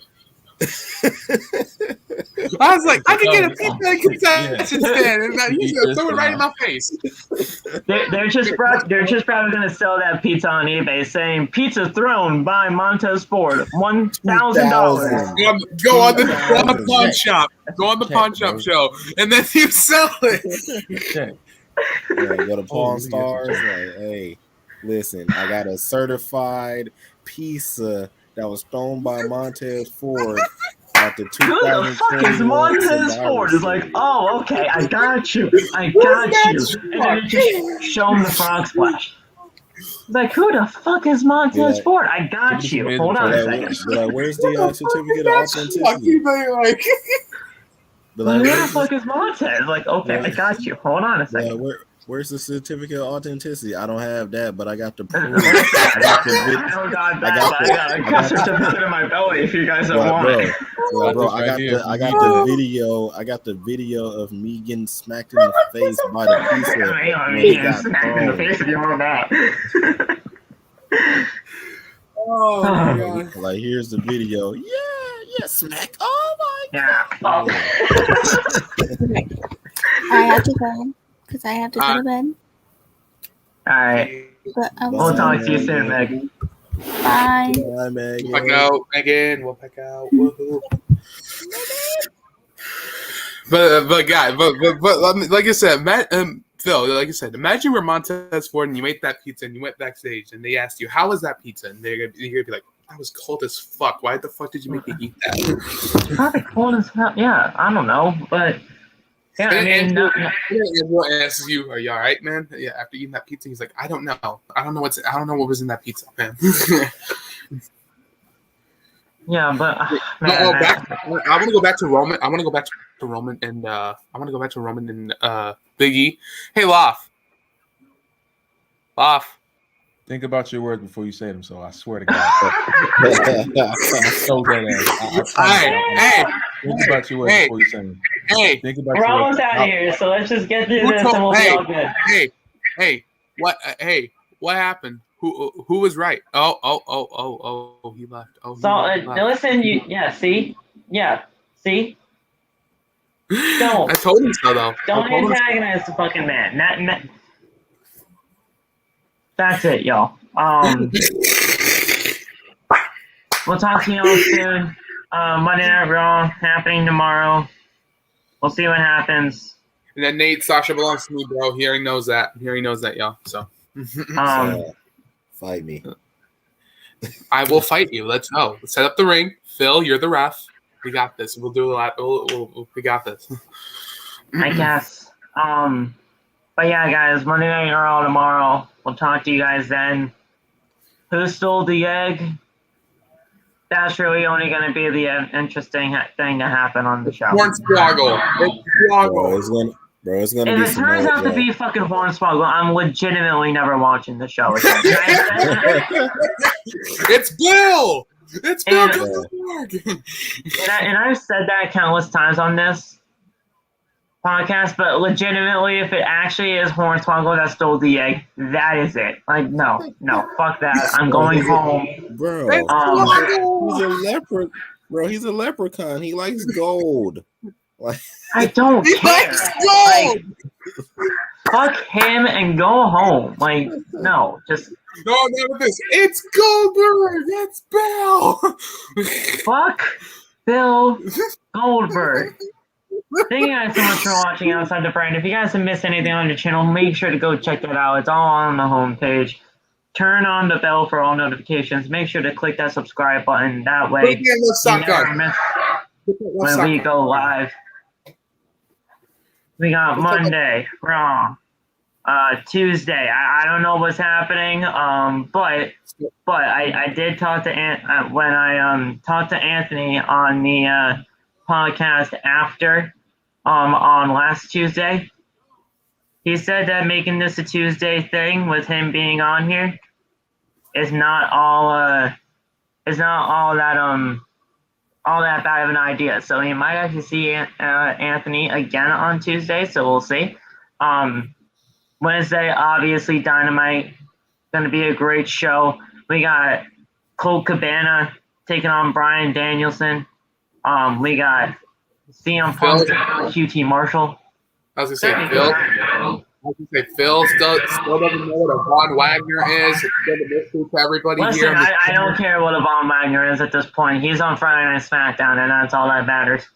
Speaker 4: I was like, I could get a pizza at a concession stand. And you just throw it right in my face.
Speaker 1: They're just probably going to sell that pizza on eBay saying pizza thrown by Montez Ford, $1,000.
Speaker 4: Go on the pawn shop. Go on the pawn shop show. And then you sell it.
Speaker 2: Go to Pawn Stars. Like, hey, listen, I got a certified pizza that was thrown by Montez Ford at the 2000.
Speaker 1: Who the fuck is Montez Ford? It's like, oh, okay, I got you. And then just show him the frog splash. It's like, who the fuck is Montez Ford? I got you. Hold on a second.
Speaker 2: Like, where's the certificate of authenticity?
Speaker 1: Who the fuck is Montez? Like, okay, I got you. Hold on a second.
Speaker 2: Where's the certificate of authenticity? I don't have that, but I got the proof.
Speaker 1: I got a certificate in my belly if you guys don't want it.
Speaker 2: Bro, I got the video. I got the video of me getting smacked in the face by the pizza.
Speaker 1: Smacked in the face if you want that.
Speaker 4: Oh my god!
Speaker 2: Like, here's the video. Yeah, smack. Oh my
Speaker 1: god.
Speaker 3: I have to go because I have to go to bed.
Speaker 1: right. We'll talk to you soon, Meg.
Speaker 3: Bye.
Speaker 2: Bye, Megan.
Speaker 4: We'll pack out, Megan. We'll pack out. Woohoo. But like I said, Phil, like I said, imagine we're Montez Ford and you ate that pizza and you went backstage and they asked you, how was that pizza? And you're gonna be like, that was cold as fuck. Why the fuck did you make me eat that?
Speaker 1: Probably cold as hell. Yeah, I don't know, but yeah, I mean,
Speaker 4: Andrew asks you, "Are you all right, man?" Yeah, after eating that pizza, he's like, "I don't know. I don't know what was in that pizza, man."
Speaker 1: yeah, but
Speaker 4: I want to go back to Roman. I want to go back to Roman and Big E. Hey, Loff.
Speaker 5: Think about your words before you say them. So I swear to God. So dead ass.
Speaker 4: Hey.
Speaker 5: Think about your words before you say them.
Speaker 4: Hey.
Speaker 5: Think about
Speaker 1: we're
Speaker 5: your
Speaker 1: almost
Speaker 5: words.
Speaker 1: out of here, so let's just get through this and we'll be all good.
Speaker 4: Hey. What happened? Who was right? Oh, he left. Oh,
Speaker 1: So listen, see. Don't.
Speaker 4: I told him so, though.
Speaker 1: Don't antagonize the fucking man. That's it, y'all. We'll talk to y'all soon. Monday Night Raw happening tomorrow. We'll see what happens.
Speaker 4: And then Nate, Sasha belongs to me, bro. He already knows that, y'all. So,
Speaker 2: fight me.
Speaker 4: I will fight you. Let's go. Let's set up the ring. Phil, you're the ref. We got this. We'll do a lot. We got this.
Speaker 1: I guess. But yeah, guys, Monday Night Raw tomorrow. We'll talk to you guys then. Who stole the egg? That's really only going to be the interesting thing to happen on the show.
Speaker 4: Hornswoggle.
Speaker 2: Bro, it's gonna
Speaker 1: if
Speaker 2: be
Speaker 1: it turns out to be fucking Hornswoggle, I'm legitimately never watching the show again.
Speaker 4: It's Bill! It's Bill!
Speaker 1: And I've said that countless times on this podcast, but legitimately, if it actually is Hornswoggle that stole the egg, that is it. Like, no, fuck that. I'm going home.
Speaker 2: Bro, he's a leopard. Bro, he's a leprechaun. He likes gold. Like,
Speaker 1: I don't care. Like, fuck him and go home. Like, no, just
Speaker 4: no, with this. It's Goldberg. That's Bill.
Speaker 1: Fuck Bill Goldberg. Thank you guys so much for watching Outside the Brand. If you guys have missed anything on the channel, make sure to go check that out. It's all on the homepage. Turn on the bell for all notifications. Make sure to click that subscribe button. That way you never miss when we go live. We got Monday, Raw. Tuesday, I don't know what's happening. But I did talk to when I talked to Anthony on the podcast after on last Tuesday. He said that making this a Tuesday thing with him being on here is not all that bad of an idea. So you might actually see Anthony again on Tuesday. So we'll see. Wednesday, obviously Dynamite, going to be a great show. We got Colt Cabana taking on Bryan Danielson. We got CM Punk, QT Marshall.
Speaker 4: I was gonna say Phil still doesn't know what a Von Wagner is. It's still a mystery to everybody.
Speaker 1: Listen, I don't care what a Von Wagner is at this point. He's on Friday Night SmackDown, and that's all that matters.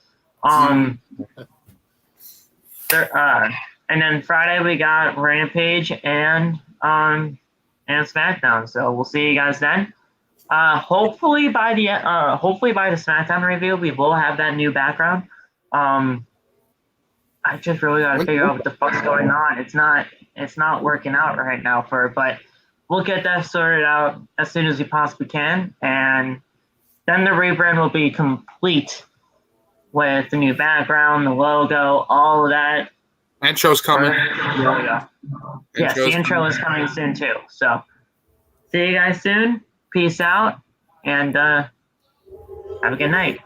Speaker 1: And then Friday we got Rampage and SmackDown. So we'll see you guys then. Hopefully by the SmackDown review we will have that new background. I just really got to figure out what the fuck's going on. It's not working out right now but we'll get that sorted out as soon as we possibly can, and then the rebrand will be complete with the new background, the logo, all of that.
Speaker 4: Intro's coming.
Speaker 1: Yes, the intro is coming soon too. So see you guys soon. Peace out, and have a good night.